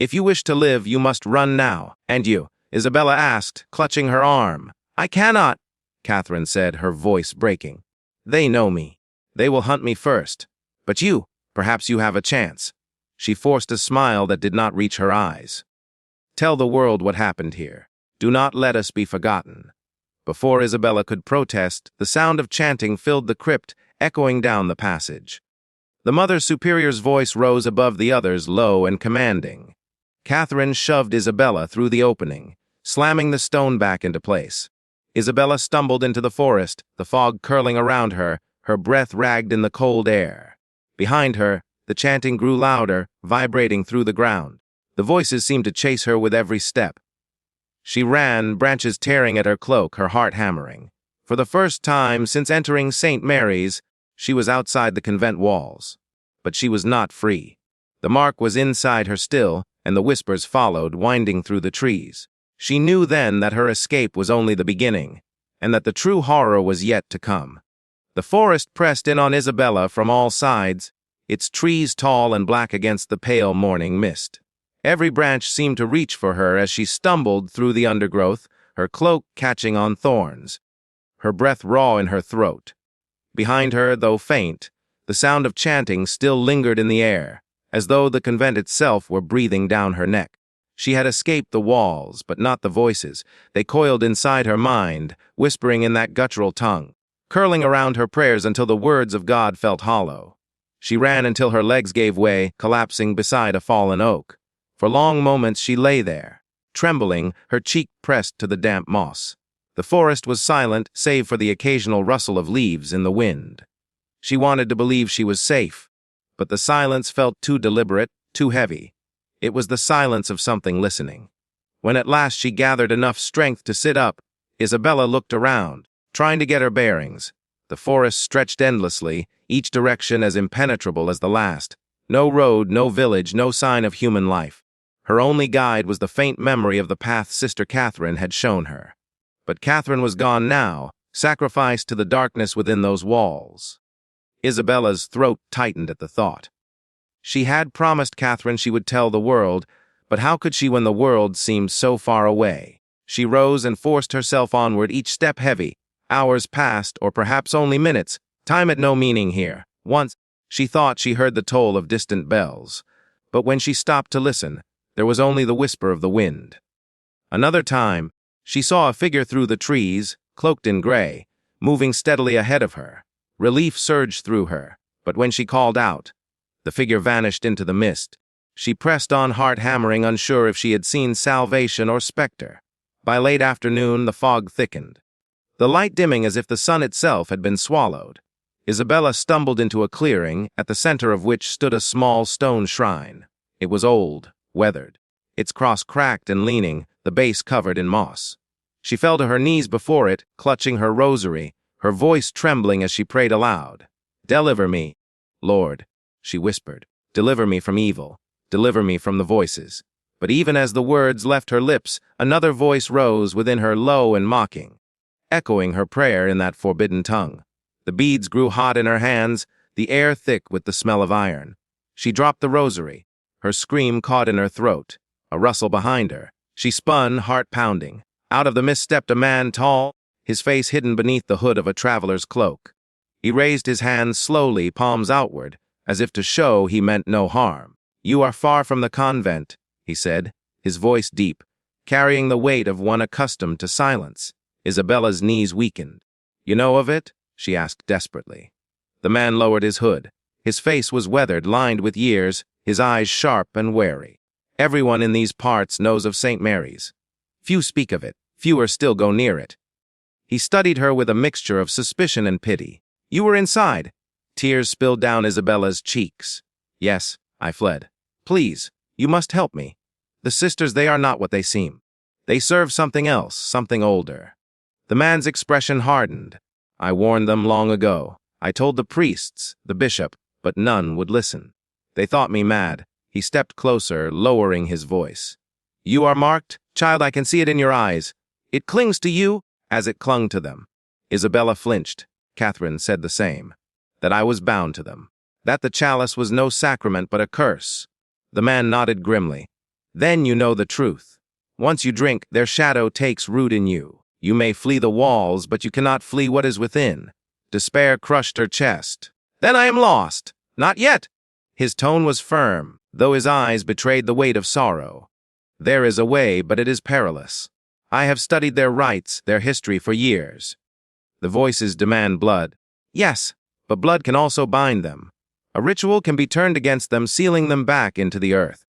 [SPEAKER 1] If you wish to live, you must run now." "And you?" Isabella asked, clutching her arm. "I cannot," Catherine said, her voice breaking. "They know me. They will hunt me first. But you, perhaps you have a chance." She forced a smile that did not reach her eyes. "Tell the world what happened here. Do not let us be forgotten." Before Isabella could protest, the sound of chanting filled the crypt, echoing down the passage. The Mother Superior's voice rose above the others, low and commanding. Catherine shoved Isabella through the opening, slamming the stone back into place. Isabella stumbled into the forest, the fog curling around her, her breath ragged in the cold air. Behind her, the chanting grew louder, vibrating through the ground. The voices seemed to chase her with every step. She ran, branches tearing at her cloak, her heart hammering. For the first time since entering St. Mary's, she was outside the convent walls. But she was not free. The mark was inside her still, and the whispers followed, winding through the trees. She knew then that her escape was only the beginning, and that the true horror was yet to come. The forest pressed in on Isabella from all sides, its trees tall and black against the pale morning mist. Every branch seemed to reach for her as she stumbled through the undergrowth, her cloak catching on thorns, her breath raw in her throat. Behind her, though faint, the sound of chanting still lingered in the air, as though the convent itself were breathing down her neck. She had escaped the walls, but not the voices. They coiled inside her mind, whispering in that guttural tongue, curling around her prayers until the words of God felt hollow. She ran until her legs gave way, collapsing beside a fallen oak. For long moments she lay there, trembling, her cheek pressed to the damp moss. The forest was silent, save for the occasional rustle of leaves in the wind. She wanted to believe she was safe, but the silence felt too deliberate, too heavy. It was the silence of something listening. When at last she gathered enough strength to sit up, Isabella looked around, trying to get her bearings. The forest stretched endlessly, each direction as impenetrable as the last. No road, no village, no sign of human life. Her only guide was the faint memory of the path Sister Catherine had shown her. But Catherine was gone now, sacrificed to the darkness within those walls. Isabella's throat tightened at the thought. She had promised Catherine she would tell the world, but how could she when the world seemed so far away? She rose and forced herself onward, each step heavy. Hours passed, or perhaps only minutes. Time had no meaning here. Once, she thought she heard the toll of distant bells, but when she stopped to listen, there was only the whisper of the wind. Another time, she saw a figure through the trees, cloaked in gray, moving steadily ahead of her. Relief surged through her, but when she called out, the figure vanished into the mist. She pressed on, heart hammering, unsure if she had seen salvation or specter. By late afternoon, the fog thickened, the light dimming as if the sun itself had been swallowed. Isabella stumbled into a clearing, at the center of which stood a small stone shrine. It was old, weathered, its cross cracked and leaning, the base covered in moss. She fell to her knees before it, clutching her rosary, her voice trembling as she prayed aloud. "Deliver me, Lord," she whispered. "Deliver me from evil. Deliver me from the voices." But even as the words left her lips, another voice rose within her, low and mocking, echoing her prayer in that forbidden tongue. The beads grew hot in her hands, the air thick with the smell of iron. She dropped the rosary, her scream caught in her throat. A rustle behind her. She spun, heart pounding. Out of the mist stepped a man, tall, his face hidden beneath the hood of a traveler's cloak. He raised his hands slowly, palms outward, as if to show he meant no harm. "You are far from the convent," he said, his voice deep, carrying the weight of one accustomed to silence. Isabella's knees weakened. "You know of it?" she asked desperately. The man lowered his hood. His face was weathered, lined with years, his eyes sharp and wary. "Everyone in these parts knows of St. Mary's. Few speak of it, fewer still go near it." He studied her with a mixture of suspicion and pity. "You were inside." Tears spilled down Isabella's cheeks. "Yes, I fled. Please, you must help me. The sisters, they are not what they seem. They serve something else, something older." The man's expression hardened. "I warned them long ago. I told the priests, the bishop, but none would listen. They thought me mad." He stepped closer, lowering his voice. "You are marked, child, I can see it in your eyes. It clings to you as it clung to them." Isabella flinched. Catherine said the same. That I was bound to them. That the chalice was no sacrament but a curse. The man nodded grimly. "Then you know the truth. Once you drink, their shadow takes root in you. You may flee the walls, but you cannot flee what is within." Despair crushed her chest. "Then I am lost." "Not yet." His tone was firm, though his eyes betrayed the weight of sorrow. "There is a way, but it is perilous. I have studied their rites, their history for years. The voices demand blood. Yes, but blood can also bind them. A ritual can be turned against them, sealing them back into the earth.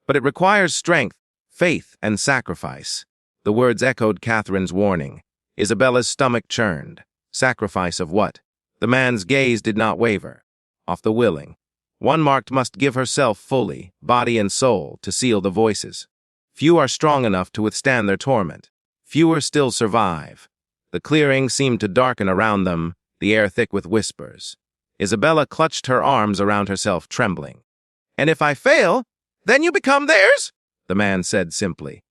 [SPEAKER 1] But it requires strength, faith, and sacrifice." The words echoed Catherine's warning. Isabella's stomach churned. Sacrifice of what? The man's gaze did not waver. Off the willing. One marked must give herself fully, body and soul, to seal the voices. Few are strong enough to withstand their torment. Fewer still survive. The clearing seemed to darken around them, the air thick with whispers. Isabella clutched her arms around herself, trembling. "And if I fail, then you become theirs?" the man said simply.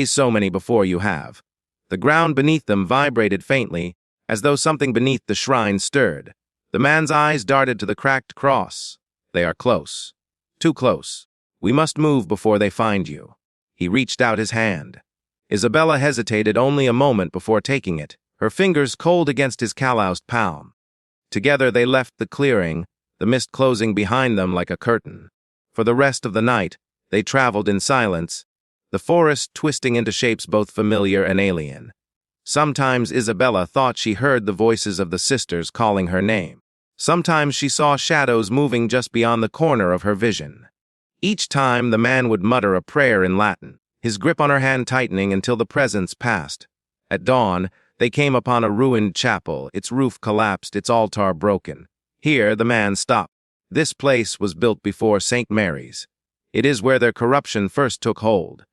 [SPEAKER 1] "So many before you have." The ground beneath them vibrated faintly, as though something beneath the shrine stirred. The man's eyes darted to the cracked cross. "They are close. Too close. We must move before they find you." He reached out his hand. Isabella hesitated only a moment before taking it, her fingers cold against his calloused palm. Together they left the clearing, the mist closing behind them like a curtain. For the rest of the night, they traveled in silence, the forest twisting into shapes both familiar and alien. Sometimes Isabella thought she heard the voices of the sisters calling her name. Sometimes she saw shadows moving just beyond the corner of her vision. Each time the man would mutter a prayer in Latin, his grip on her hand tightening until the presence passed. At dawn, They came upon a ruined chapel, its roof collapsed, its altar broken. Here the man stopped. This place was built before St. Mary's. It is where their corruption first took hold.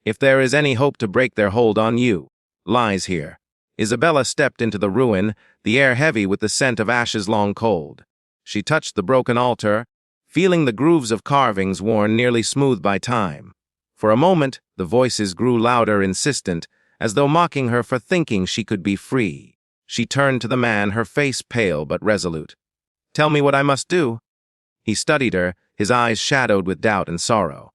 [SPEAKER 1] If there is any hope to break their hold on you, lies here. Isabella stepped into the ruin, the air heavy with the scent of ashes long cold. She touched the broken altar, feeling the grooves of carvings worn nearly smooth by time. For a moment, the voices grew louder, insistent, as though mocking her for thinking she could be free. She turned to the man, her face pale but resolute. "Tell me what I must do." He studied her, his eyes shadowed with doubt and sorrow.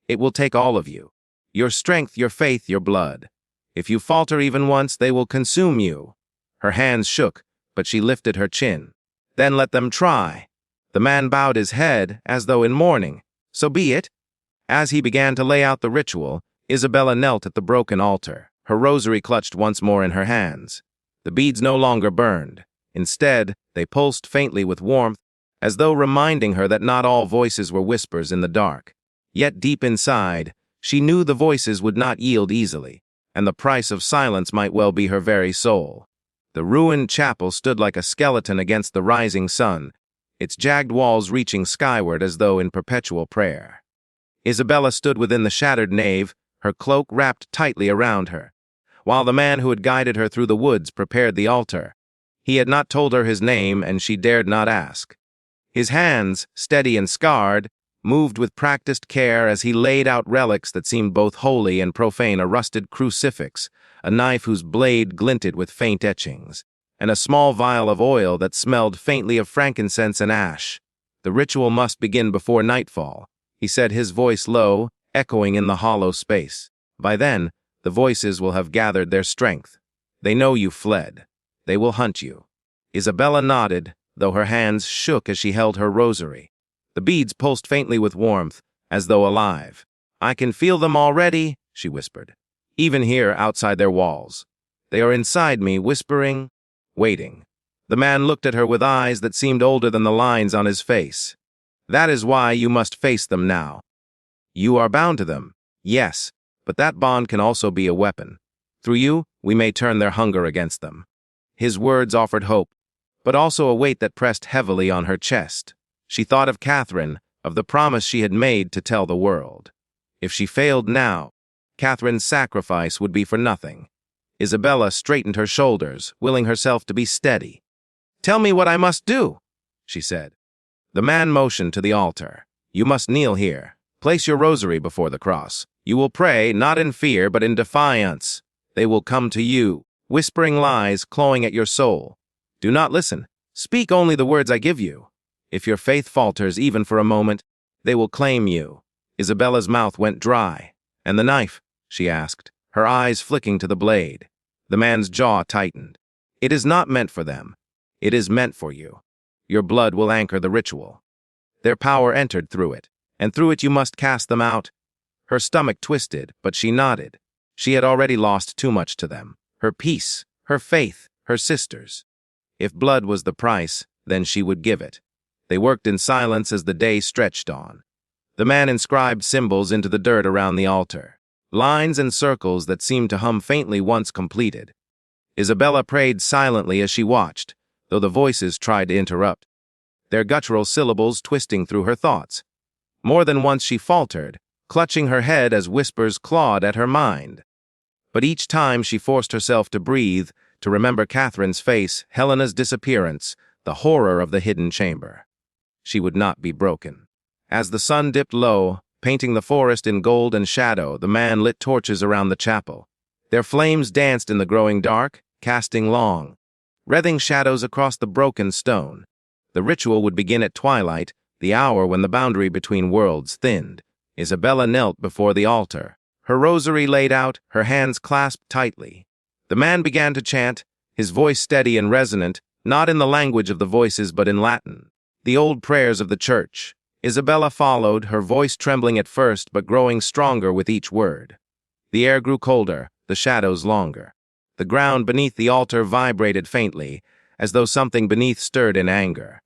[SPEAKER 1] "It will take all of you. Your strength, your faith, your blood. If you falter even once, they will consume you." Her hands shook, but she lifted her chin. "Then let them try." The man bowed his head, as though in mourning. "So be it." As he began to lay out the ritual, Isabella knelt at the broken altar, her rosary clutched once more in her hands. The beads no longer burned. Instead, they pulsed faintly with warmth, as though reminding her that not all voices were whispers in the dark. Yet deep inside, she knew the voices would not yield easily, and the price of silence might well be her very soul. The ruined chapel stood like a skeleton against the rising sun, its jagged walls reaching skyward as though in perpetual prayer. Isabella stood within the shattered nave, her cloak wrapped tightly around her, while the man who had guided her through the woods prepared the altar. He had not told her his name, and she dared not ask. His hands, steady and scarred, moved with practiced care as he laid out relics that seemed both holy and profane, a rusted crucifix, a knife whose blade glinted with faint etchings, and a small vial of oil that smelled faintly of frankincense and ash. "The ritual must begin before nightfall," he said, his voice low, echoing in the hollow space. "By then, the voices will have gathered their strength. They know you fled. They will hunt you." Isabella nodded, though her hands shook as she held her rosary. The beads pulsed faintly with warmth, as though alive. "I can feel them already," she whispered. "Even here, outside their walls. They are inside me, whispering, waiting." The man looked at her with eyes that seemed older than the lines on his face. "That is why you must face them now. You are bound to them, yes, but that bond can also be a weapon. Through you, we may turn their hunger against them." His words offered hope, but also a weight that pressed heavily on her chest. She thought of Catherine, of the promise she had made to tell the world. If she failed now, Catherine's sacrifice would be for nothing. Isabella straightened her shoulders, willing herself to be steady. "Tell me what I must do," she said. The man motioned to the altar. "You must kneel here. Place your rosary before the cross. You will pray, not in fear, but in defiance. They will come to you, whispering lies, clawing at your soul. Do not listen. Speak only the words I give you. If your faith falters even for a moment, they will claim you." Isabella's mouth went dry. "And the knife?" she asked, her eyes flicking to the blade. The man's jaw tightened. "It is not meant for them. It is meant for you. Your blood will anchor the ritual. Their power entered through it, and through it you must cast them out." Her stomach twisted, but she nodded. She had already lost too much to them. Her peace, her faith, her sisters. If blood was the price, then she would give it. They worked in silence as the day stretched on. The man inscribed symbols into the dirt around the altar, lines and circles that seemed to hum faintly once completed. Isabella prayed silently as she watched, though the voices tried to interrupt, their guttural syllables twisting through her thoughts. More than once she faltered, clutching her head as whispers clawed at her mind. But each time she forced herself to breathe, to remember Catherine's face, Helena's disappearance, the horror of the hidden chamber. She would not be broken. As the sun dipped low, painting the forest in gold and shadow, the man lit torches around the chapel. Their flames danced in the growing dark, casting long, wreathing shadows across the broken stone. The ritual would begin at twilight, the hour when the boundary between worlds thinned. Isabella knelt before the altar, her rosary laid out, her hands clasped tightly. The man began to chant, his voice steady and resonant, not in the language of the voices but in Latin, the old prayers of the church. Isabella followed, her voice trembling at first but growing stronger with each word. The air grew colder, the shadows longer. The ground beneath the altar vibrated faintly, as though something beneath stirred in anger.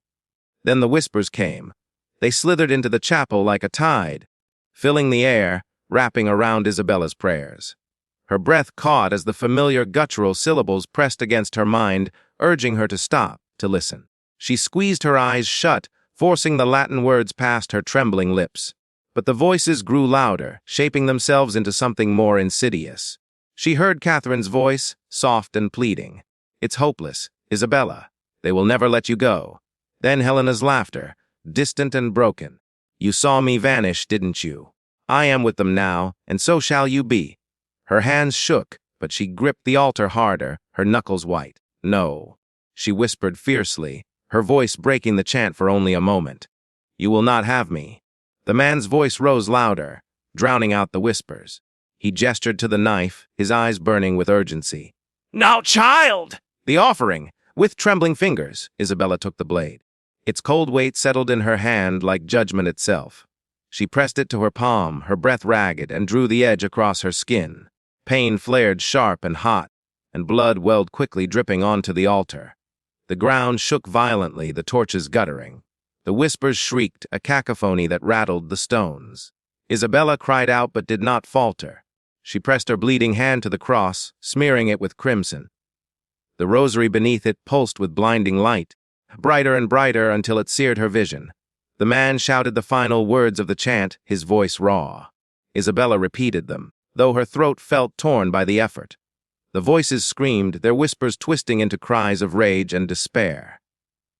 [SPEAKER 1] Then the whispers came. They slithered into the chapel like a tide, filling the air, wrapping around Isabella's prayers. Her breath caught as the familiar guttural syllables pressed against her mind, urging her to stop, to listen. She squeezed her eyes shut, forcing the Latin words past her trembling lips. But the voices grew louder, shaping themselves into something more insidious. She heard Catherine's voice, soft and pleading. "It's hopeless, Isabella. They will never let you go." Then Helena's laughter, distant and broken. "You saw me vanish, didn't you? I am with them now, and so shall you be." Her hands shook, but she gripped the altar harder, her knuckles white. "No," she whispered fiercely, her voice breaking the chant for only a moment. "You will not have me." The man's voice rose louder, drowning out the whispers. He gestured to the knife, his eyes burning with urgency. "Now, child!" "The offering!" With trembling fingers, Isabella took the blade. Its cold weight settled in her hand like judgment itself. She pressed it to her palm, her breath ragged, and drew the edge across her skin. Pain flared sharp and hot, and blood welled quickly, dripping onto the altar. The ground shook violently, the torches guttering. The whispers shrieked, a cacophony that rattled the stones. Isabella cried out but did not falter. She pressed her bleeding hand to the cross, smearing it with crimson. The rosary beneath it pulsed with blinding light, brighter and brighter until it seared her vision. The man shouted the final words of the chant, his voice raw. Isabella repeated them, though her throat felt torn by the effort. The voices screamed, their whispers twisting into cries of rage and despair.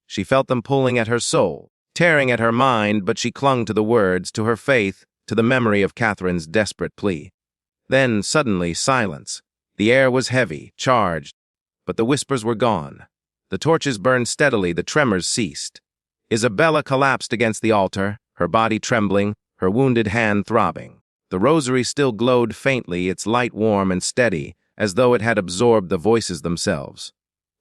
[SPEAKER 1] She felt them pulling at her soul, tearing at her mind, but she clung to the words, to her faith, to the memory of Catherine's desperate plea. Then, suddenly, silence. The air was heavy, charged, but the whispers were gone. The torches burned steadily, the tremors ceased. Isabella collapsed against the altar, her body trembling, her wounded hand throbbing. The rosary still glowed faintly, its light warm and steady, as though it had absorbed the voices themselves.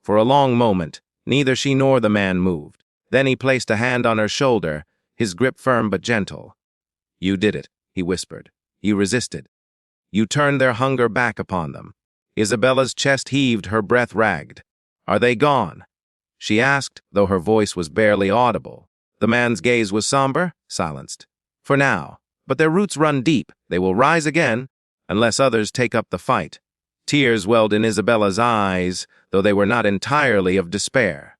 [SPEAKER 1] For a long moment, neither she nor the man moved. Then he placed a hand on her shoulder, his grip firm but gentle. "You did it," he whispered. "You resisted. You turned their hunger back upon them." Isabella's chest heaved, her breath ragged. "Are they gone?" she asked, though her voice was barely audible. The man's gaze was somber, silenced. "For now. But their roots run deep. They will rise again, unless others take up the fight." Tears welled in Isabella's eyes, though they were not entirely of despair.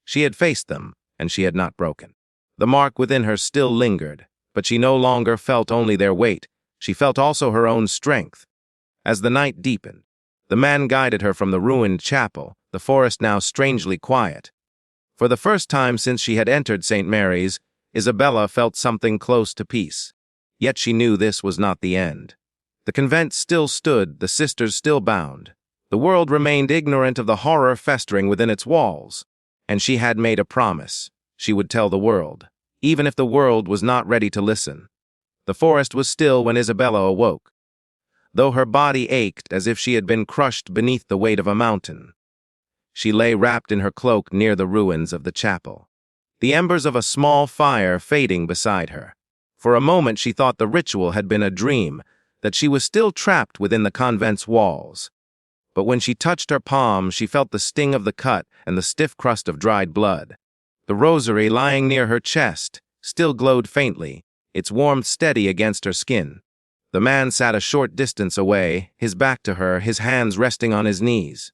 [SPEAKER 1] She had faced them, and she had not broken. The mark within her still lingered, but she no longer felt only their weight. She felt also her own strength. As the night deepened, the man guided her from the ruined chapel, the forest now strangely quiet. For the first time since she had entered St. Mary's, Isabella felt something close to peace. Yet she knew this was not the end. The convent still stood, the sisters still bound. The world remained ignorant of the horror festering within its walls. And she had made a promise. She would tell the world, even if the world was not ready to listen. The forest was still when Isabella awoke, though her body ached as if she had been crushed beneath the weight of a mountain. She lay wrapped in her cloak near the ruins of the chapel, the embers of a small fire fading beside her. For a moment she thought the ritual had been a dream, that she was still trapped within the convent's walls. But when she touched her palm, she felt the sting of the cut and the stiff crust of dried blood. The rosary lying near her chest still glowed faintly, its warmth steady against her skin. The man sat a short distance away, his back to her, his hands resting on his knees.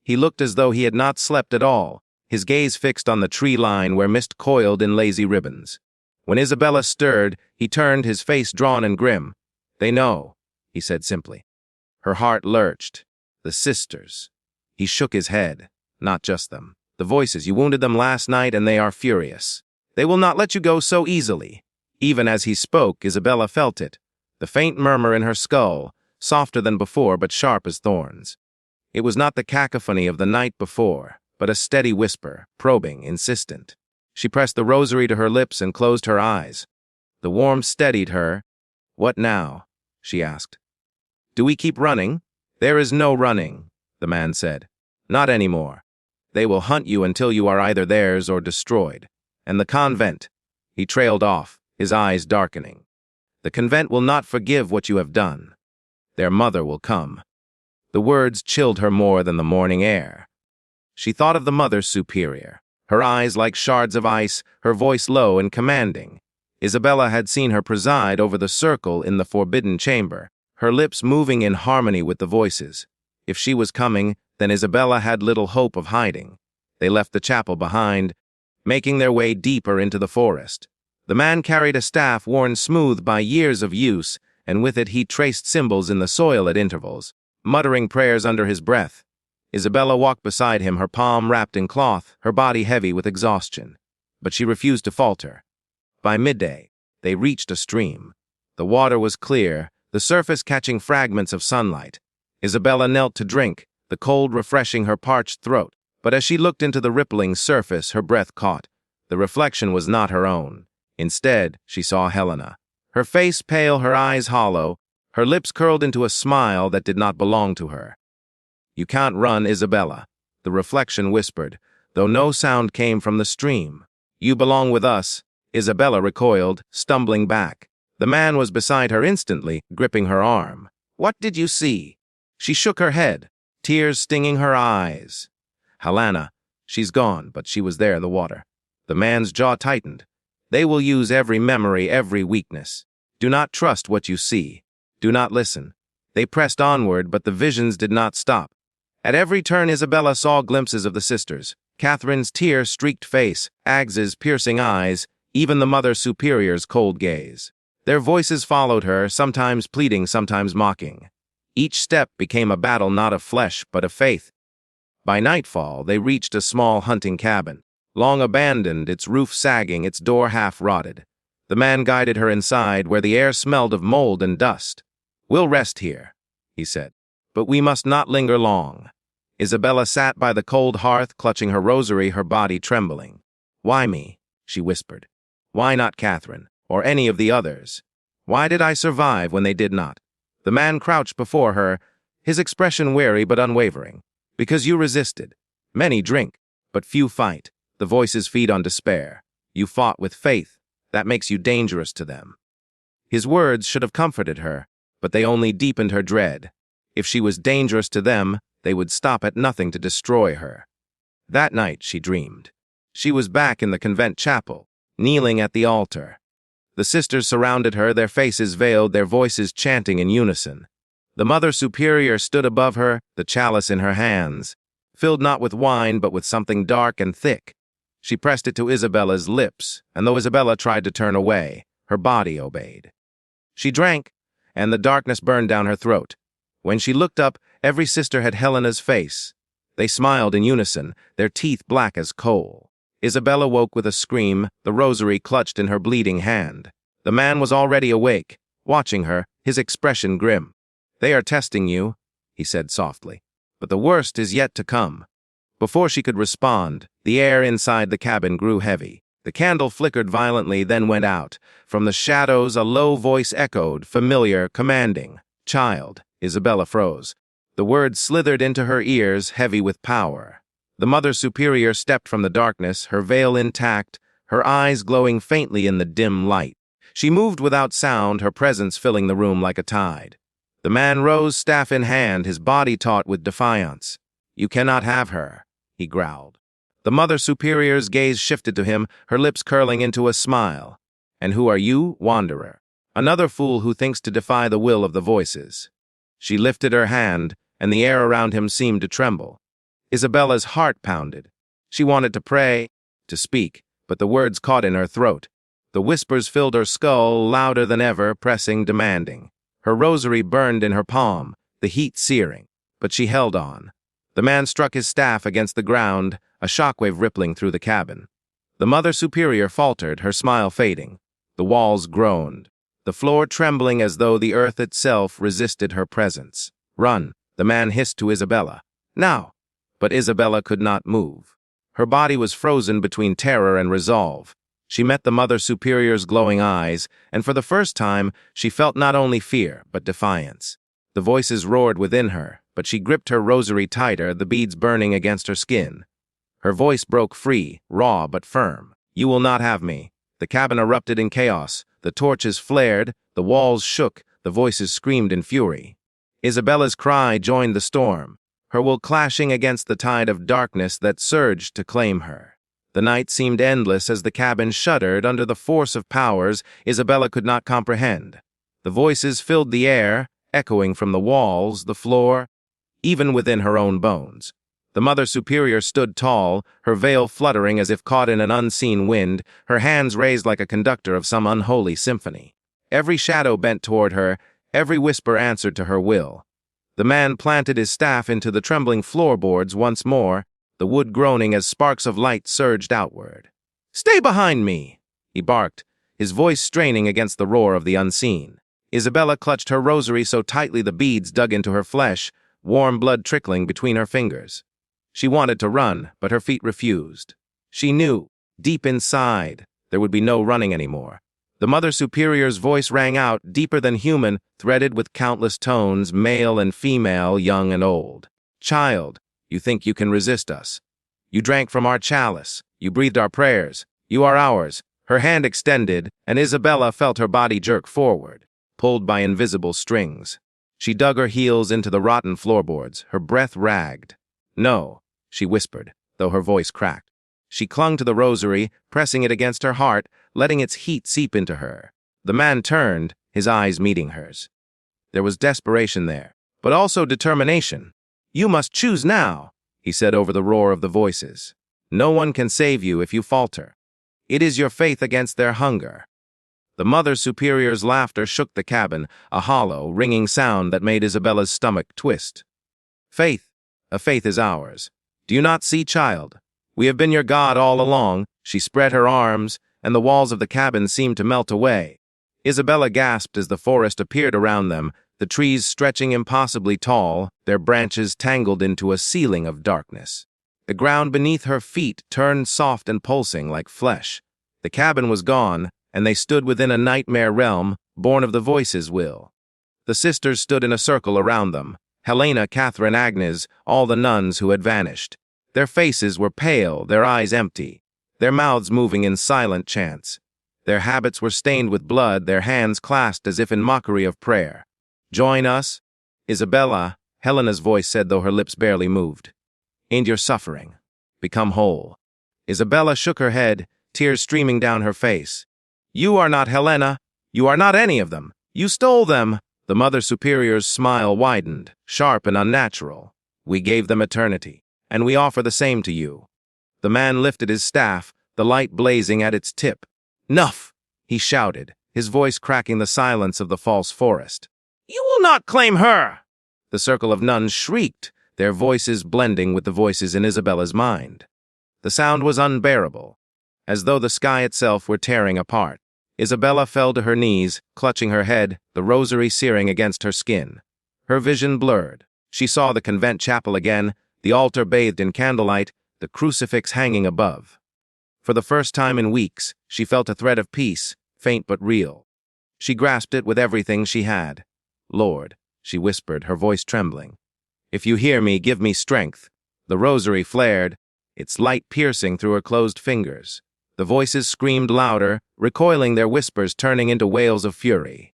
[SPEAKER 1] He looked as though he had not slept at all, his gaze fixed on the tree line where mist coiled in lazy ribbons. When Isabella stirred, he turned, his face drawn and grim. "They know," he said simply. Her heart lurched. The sisters. He shook his head. "Not just them. The voices, you wounded them last night and they are furious. They will not let you go so easily." Even as he spoke, Isabella felt it. The faint murmur in her skull, softer than before but sharp as thorns. It was not the cacophony of the night before, but a steady whisper, probing, insistent. She pressed the rosary to her lips and closed her eyes. The warmth steadied her. "What now?" she asked. "Do we keep running?" "There is no running," the man said. "Not anymore. They will hunt you until you are either theirs or destroyed. And the convent," he trailed off, his eyes darkening. "The convent will not forgive what you have done. Their mother will come." The words chilled her more than the morning air. She thought of the Mother Superior, her eyes like shards of ice, her voice low and commanding. Isabella had seen her preside over the circle in the forbidden chamber, her lips moving in harmony with the voices. If she was coming, then Isabella had little hope of hiding. They left the chapel behind, making their way deeper into the forest. The man carried a staff worn smooth by years of use, and with it he traced symbols in the soil at intervals, muttering prayers under his breath. Isabella walked beside him, her palm wrapped in cloth, her body heavy with exhaustion. But she refused to falter. By midday, they reached a stream. The water was clear, the surface catching fragments of sunlight. Isabella knelt to drink, the cold refreshing her parched throat. But as she looked into the rippling surface, her breath caught. The reflection was not her own. Instead, she saw Helena. Her face pale, her eyes hollow, her lips curled into a smile that did not belong to her. "You can't run, Isabella," the reflection whispered, though no sound came from the stream. "You belong with us." Isabella recoiled, stumbling back. The man was beside her instantly, gripping her arm. "What did you see?" She shook her head, tears stinging her eyes. "Helena, she's gone, but she was there in the water." The man's jaw tightened. "They will use every memory, every weakness. Do not trust what you see. Do not listen." They pressed onward, but the visions did not stop. At every turn, Isabella saw glimpses of the sisters. Catherine's tear-streaked face, Agnes's piercing eyes, even the Mother Superior's cold gaze. Their voices followed her, sometimes pleading, sometimes mocking. Each step became a battle not of flesh, but of faith. By nightfall, they reached a small hunting cabin, long abandoned, its roof sagging, its door half-rotted. The man guided her inside, where the air smelled of mold and dust. "We'll rest here," he said, "but we must not linger long." Isabella sat by the cold hearth, clutching her rosary, her body trembling. "Why me?" she whispered. "Why not Catherine, or any of the others? Why did I survive when they did not?" The man crouched before her, his expression wary but unwavering. "Because you resisted. Many drink, but few fight. The voices feed on despair. You fought with faith. That makes you dangerous to them." His words should have comforted her, but they only deepened her dread. If she was dangerous to them, they would stop at nothing to destroy her. That night, she dreamed. She was back in the convent chapel, kneeling at the altar. The sisters surrounded her, their faces veiled, their voices chanting in unison. The Mother Superior stood above her, the chalice in her hands, filled not with wine but with something dark and thick. She pressed it to Isabella's lips, and though Isabella tried to turn away, her body obeyed. She drank, and the darkness burned down her throat. When she looked up, every sister had Helena's face. They smiled in unison, their teeth black as coal. Isabella woke with a scream, the rosary clutched in her bleeding hand. The man was already awake, watching her, his expression grim. "They are testing you," he said softly, "but the worst is yet to come." Before she could respond, the air inside the cabin grew heavy. The candle flickered violently, then went out. From the shadows, a low voice echoed, familiar, commanding. "Child." Isabella froze. The words slithered into her ears, heavy with power. The Mother Superior stepped from the darkness, her veil intact, her eyes glowing faintly in the dim light. She moved without sound, her presence filling the room like a tide. The man rose, staff in hand, his body taut with defiance. "You cannot have her," he growled. The Mother Superior's gaze shifted to him, her lips curling into a smile. "And who are you, wanderer? Another fool who thinks to defy the will of the voices." She lifted her hand, and the air around him seemed to tremble. Isabella's heart pounded. She wanted to pray, to speak, but the words caught in her throat. The whispers filled her skull, louder than ever, pressing, demanding. Her rosary burned in her palm, the heat searing, but she held on. The man struck his staff against the ground, a shockwave rippling through the cabin. The Mother Superior faltered, her smile fading. The walls groaned, the floor trembling as though the earth itself resisted her presence. "Run," the man hissed to Isabella. "Now!" But Isabella could not move. Her body was frozen between terror and resolve. She met the Mother Superior's glowing eyes, and for the first time, she felt not only fear, but defiance. The voices roared within her, but she gripped her rosary tighter, the beads burning against her skin. Her voice broke free, raw but firm. "You will not have me." The cabin erupted in chaos. The torches flared, the walls shook, the voices screamed in fury. Isabella's cry joined the storm, her will clashing against the tide of darkness that surged to claim her. The night seemed endless as the cabin shuddered under the force of powers Isabella could not comprehend. The voices filled the air, echoing from the walls, the floor, even within her own bones. The Mother Superior stood tall, her veil fluttering as if caught in an unseen wind, her hands raised like a conductor of some unholy symphony. Every shadow bent toward her, every whisper answered to her will. The man planted his staff into the trembling floorboards once more, the wood groaning as sparks of light surged outward. "Stay behind me!" he barked, his voice straining against the roar of the unseen. Isabella clutched her rosary so tightly the beads dug into her flesh, warm blood trickling between her fingers. She wanted to run, but her feet refused. She knew, deep inside, there would be no running anymore. The Mother Superior's voice rang out, deeper than human, threaded with countless tones, male and female, young and old. "Child, you think you can resist us. You drank from our chalice. You breathed our prayers. You are ours." Her hand extended, and Isabella felt her body jerk forward, pulled by invisible strings. She dug her heels into the rotten floorboards, her breath ragged. "No," she whispered, though her voice cracked. She clung to the rosary, pressing it against her heart, letting its heat seep into her. The man turned, his eyes meeting hers. There was desperation there, but also determination. "You must choose now," he said over the roar of the voices. "No one can save you if you falter. It is your faith against their hunger." The Mother Superior's laughter shook the cabin, a hollow, ringing sound that made Isabella's stomach twist. "Faith, a faith is ours. Do you not see, child? We have been your God all along." She spread her arms, and the walls of the cabin seemed to melt away. Isabella gasped as the forest appeared around them, the trees stretching impossibly tall, their branches tangled into a ceiling of darkness. The ground beneath her feet turned soft and pulsing like flesh. The cabin was gone, and they stood within a nightmare realm, born of the voices' will. The sisters stood in a circle around them. Helena, Catherine, Agnes, all the nuns who had vanished. Their faces were pale, their eyes empty, their mouths moving in silent chants. Their habits were stained with blood, their hands clasped as if in mockery of prayer. "Join us?" "Isabella," Helena's voice said, though her lips barely moved. "End your suffering. Become whole." Isabella shook her head, tears streaming down her face. "You are not Helena. You are not any of them. You stole them." The Mother Superior's smile widened, sharp and unnatural. "We gave them eternity, and we offer the same to you." The man lifted his staff, the light blazing at its tip. "Nuff!" he shouted, his voice cracking the silence of the false forest. "You will not claim her!" The circle of nuns shrieked, their voices blending with the voices in Isabella's mind. The sound was unbearable, as though the sky itself were tearing apart. Isabella fell to her knees, clutching her head, the rosary searing against her skin. Her vision blurred. She saw the convent chapel again, the altar bathed in candlelight, the crucifix hanging above. For the first time in weeks, she felt a thread of peace, faint but real. She grasped it with everything she had. "Lord," she whispered, her voice trembling, "if you hear me, give me strength." The rosary flared, its light piercing through her closed fingers. The voices screamed louder, recoiling, their whispers turning into wails of fury.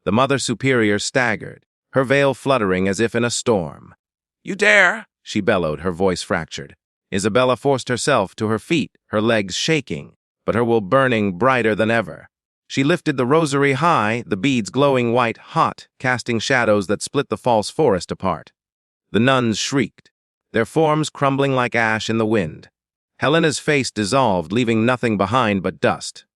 [SPEAKER 1] The Mother Superior staggered, her veil fluttering as if in a storm. "You dare!" she bellowed, her voice fractured. Isabella forced herself to her feet, her legs shaking, but her will burning brighter than ever. She lifted the rosary high, the beads glowing white hot, casting shadows that split the false forest apart. The nuns shrieked, their forms crumbling like ash in the wind. Helena's face dissolved, leaving nothing behind but dust.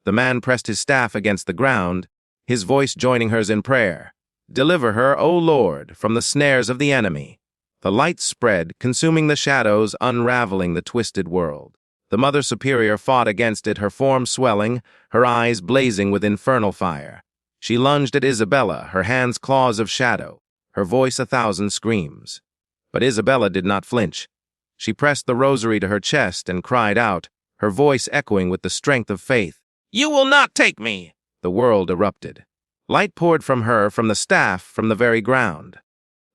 [SPEAKER 1] The man pressed his staff against the ground, his voice joining hers in prayer. "Deliver her, O Lord, from the snares of the enemy." The light spread, consuming the shadows, unraveling the twisted world. The Mother Superior fought against it, her form swelling, her eyes blazing with infernal fire. She lunged at Isabella, her hands claws of shadow, her voice 1,000 screams. But Isabella did not flinch. She pressed the rosary to her chest and cried out, her voice echoing with the strength of faith. "You will not take me!" The world erupted. Light poured from her, from the staff, from the very ground.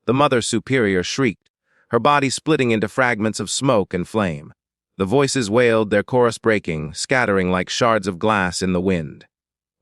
[SPEAKER 1] The Mother Superior shrieked, her body splitting into fragments of smoke and flame. The voices wailed, their chorus breaking, scattering like shards of glass in the wind.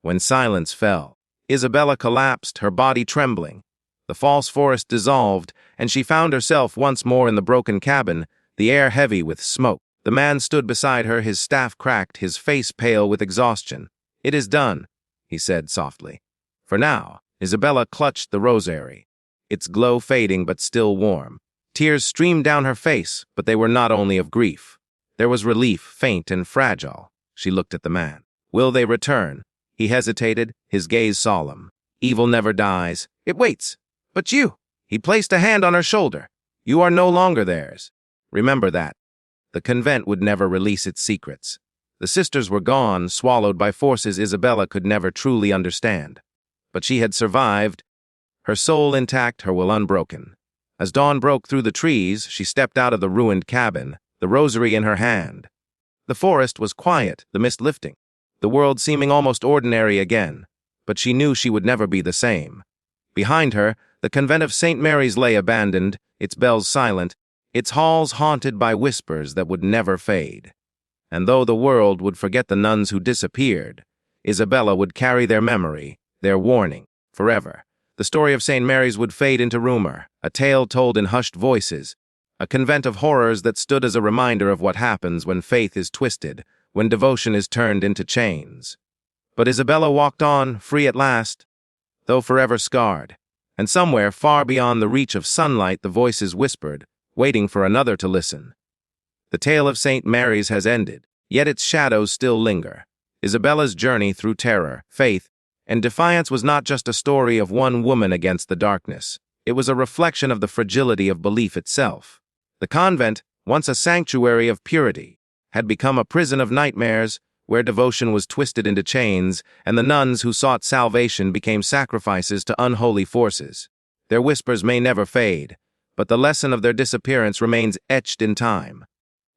[SPEAKER 1] When silence fell, Isabella collapsed, her body trembling. The false forest dissolved, and she found herself once more in the broken cabin, the air heavy with smoke. The man stood beside her, his staff cracked, his face pale with exhaustion. "It is done," he said softly. "For now, Isabella clutched the rosary, its glow fading but still warm. Tears streamed down her face, but they were not only of grief. There was relief, faint and fragile. She looked at the man. Will they return? He hesitated, his gaze solemn. Evil never dies. It waits. But you. He placed a hand on her shoulder. You are no longer theirs. Remember that. The convent would never release its secrets. The sisters were gone, swallowed by forces Isabella could never truly understand. But she had survived, her soul intact, her will unbroken. As dawn broke through the trees, she stepped out of the ruined cabin, the rosary in her hand. The forest was quiet, the mist lifting, the world seeming almost ordinary again, but she knew she would never be the same. Behind her, the convent of St. Mary's lay abandoned, its bells silent, its halls haunted by whispers that would never fade. And though the world would forget the nuns who disappeared, Isabella would carry their memory, their warning, forever. The story of St. Mary's would fade into rumor, a tale told in hushed voices, a convent of horrors that stood as a reminder of what happens when faith is twisted, when devotion is turned into chains. But Isabella walked on, free at last, though forever scarred. And somewhere, far beyond the reach of sunlight, the voices whispered, waiting for another to listen. The tale of St. Mary's has ended, yet its shadows still linger. Isabella's journey through terror, faith, and defiance was not just a story of one woman against the darkness. It was a reflection of the fragility of belief itself. The convent, once a sanctuary of purity, had become a prison of nightmares, where devotion was twisted into chains, and the nuns who sought salvation became sacrifices to unholy forces. Their whispers may never fade, but the lesson of their disappearance remains etched in time.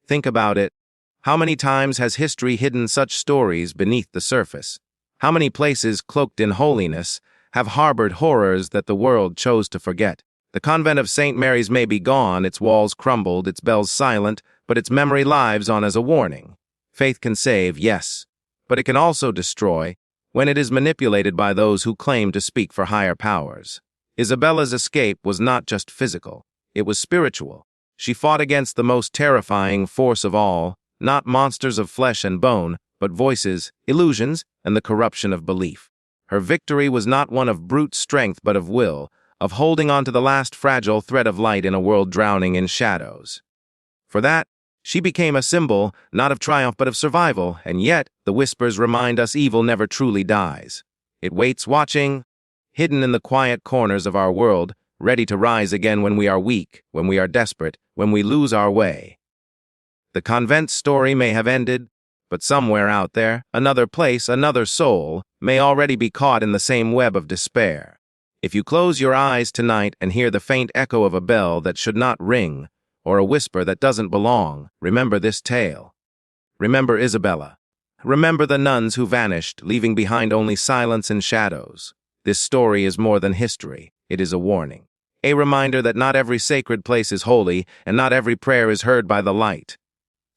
[SPEAKER 1] Think about it. How many times has history hidden such stories beneath the surface? How many places, cloaked in holiness, have harbored horrors that the world chose to forget? The convent of St. Mary's may be gone, its walls crumbled, its bells silent, but its memory lives on as a warning. Faith can save, yes, but it can also destroy when it is manipulated by those who claim to speak for higher powers. Isabella's escape was not just physical, it was spiritual. She fought against the most terrifying force of all, not monsters of flesh and bone, but voices, illusions, and the corruption of belief. Her victory was not one of brute strength but of will, of holding on to the last fragile thread of light in a world drowning in shadows. For that, she became a symbol, not of triumph but of survival, and yet the whispers remind us evil never truly dies. It waits watching, hidden in the quiet corners of our world, ready to rise again when we are weak, when we are desperate, when we lose our way. The convent's story may have ended, but somewhere out there, another place, another soul, may already be caught in the same web of despair. If you close your eyes tonight and hear the faint echo of a bell that should not ring, or a whisper that doesn't belong, remember this tale. Remember Isabella. Remember the nuns who vanished, leaving behind only silence and shadows. This story is more than history. It is a warning. A reminder that not every sacred place is holy, and not every prayer is heard by the light.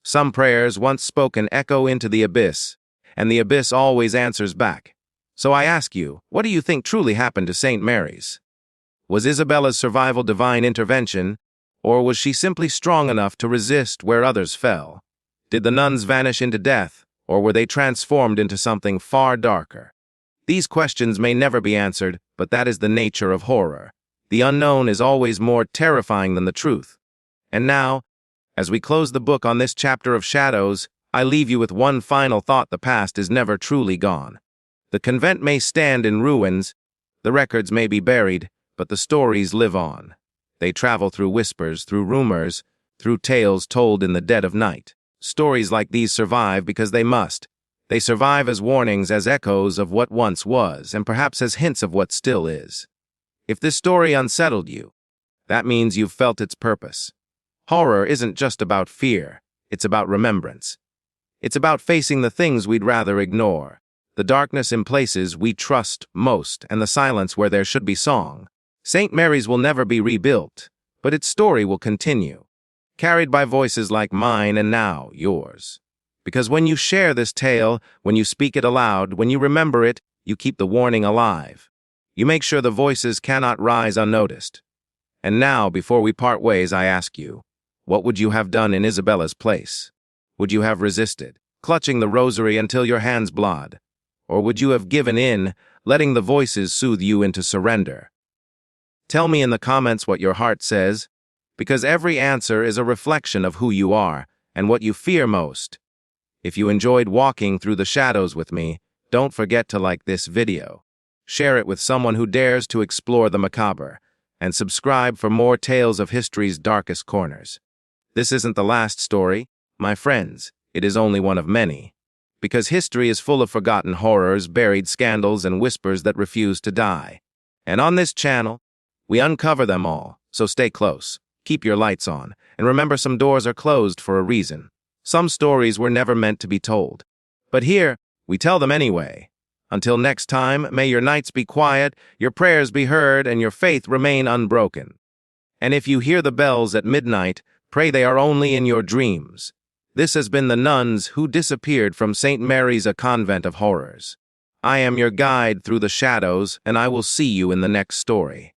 [SPEAKER 1] Some prayers, once spoken, echo into the abyss, and the abyss always answers back. So I ask you, what do you think truly happened to St. Mary's? Was Isabella's survival divine intervention, or was she simply strong enough to resist where others fell? Did the nuns vanish into death, or were they transformed into something far darker? These questions may never be answered, but that is the nature of horror. The unknown is always more terrifying than the truth. And now, as we close the book on this chapter of shadows, I leave you with one final thought: the past is never truly gone. The convent may stand in ruins, the records may be buried, but the stories live on. They travel through whispers, through rumors, through tales told in the dead of night. Stories like these survive because they must. They survive as warnings, as echoes of what once was, and perhaps as hints of what still is. If this story unsettled you, that means you've felt its purpose. Horror isn't just about fear, it's about remembrance. It's about facing the things we'd rather ignore, the darkness in places we trust most, and the silence where there should be song. St. Mary's will never be rebuilt, but its story will continue, carried by voices like mine and now yours. Because when you share this tale, when you speak it aloud, when you remember it, you keep the warning alive. You make sure the voices cannot rise unnoticed. And now, before we part ways, I ask you, what would you have done in Isabella's place? Would you have resisted, clutching the rosary until your hands bled? Or would you have given in, letting the voices soothe you into surrender? Tell me in the comments what your heart says, because every answer is a reflection of who you are and what you fear most. If you enjoyed walking through the shadows with me, don't forget to like this video, share it with someone who dares to explore the macabre, and subscribe for more tales of history's darkest corners. This isn't the last story, my friends. It is only one of many. Because history is full of forgotten horrors, buried scandals, and whispers that refuse to die. And on this channel, we uncover them all, so stay close, keep your lights on, and remember some doors are closed for a reason. Some stories were never meant to be told. But here, we tell them anyway. Until next time, may your nights be quiet, your prayers be heard, and your faith remain unbroken. And if you hear the bells at midnight, pray they are only in your dreams. This has been the Nuns Who Disappeared from St. Mary's, a Convent of Horrors. I am your guide through the shadows, and I will see you in the next story.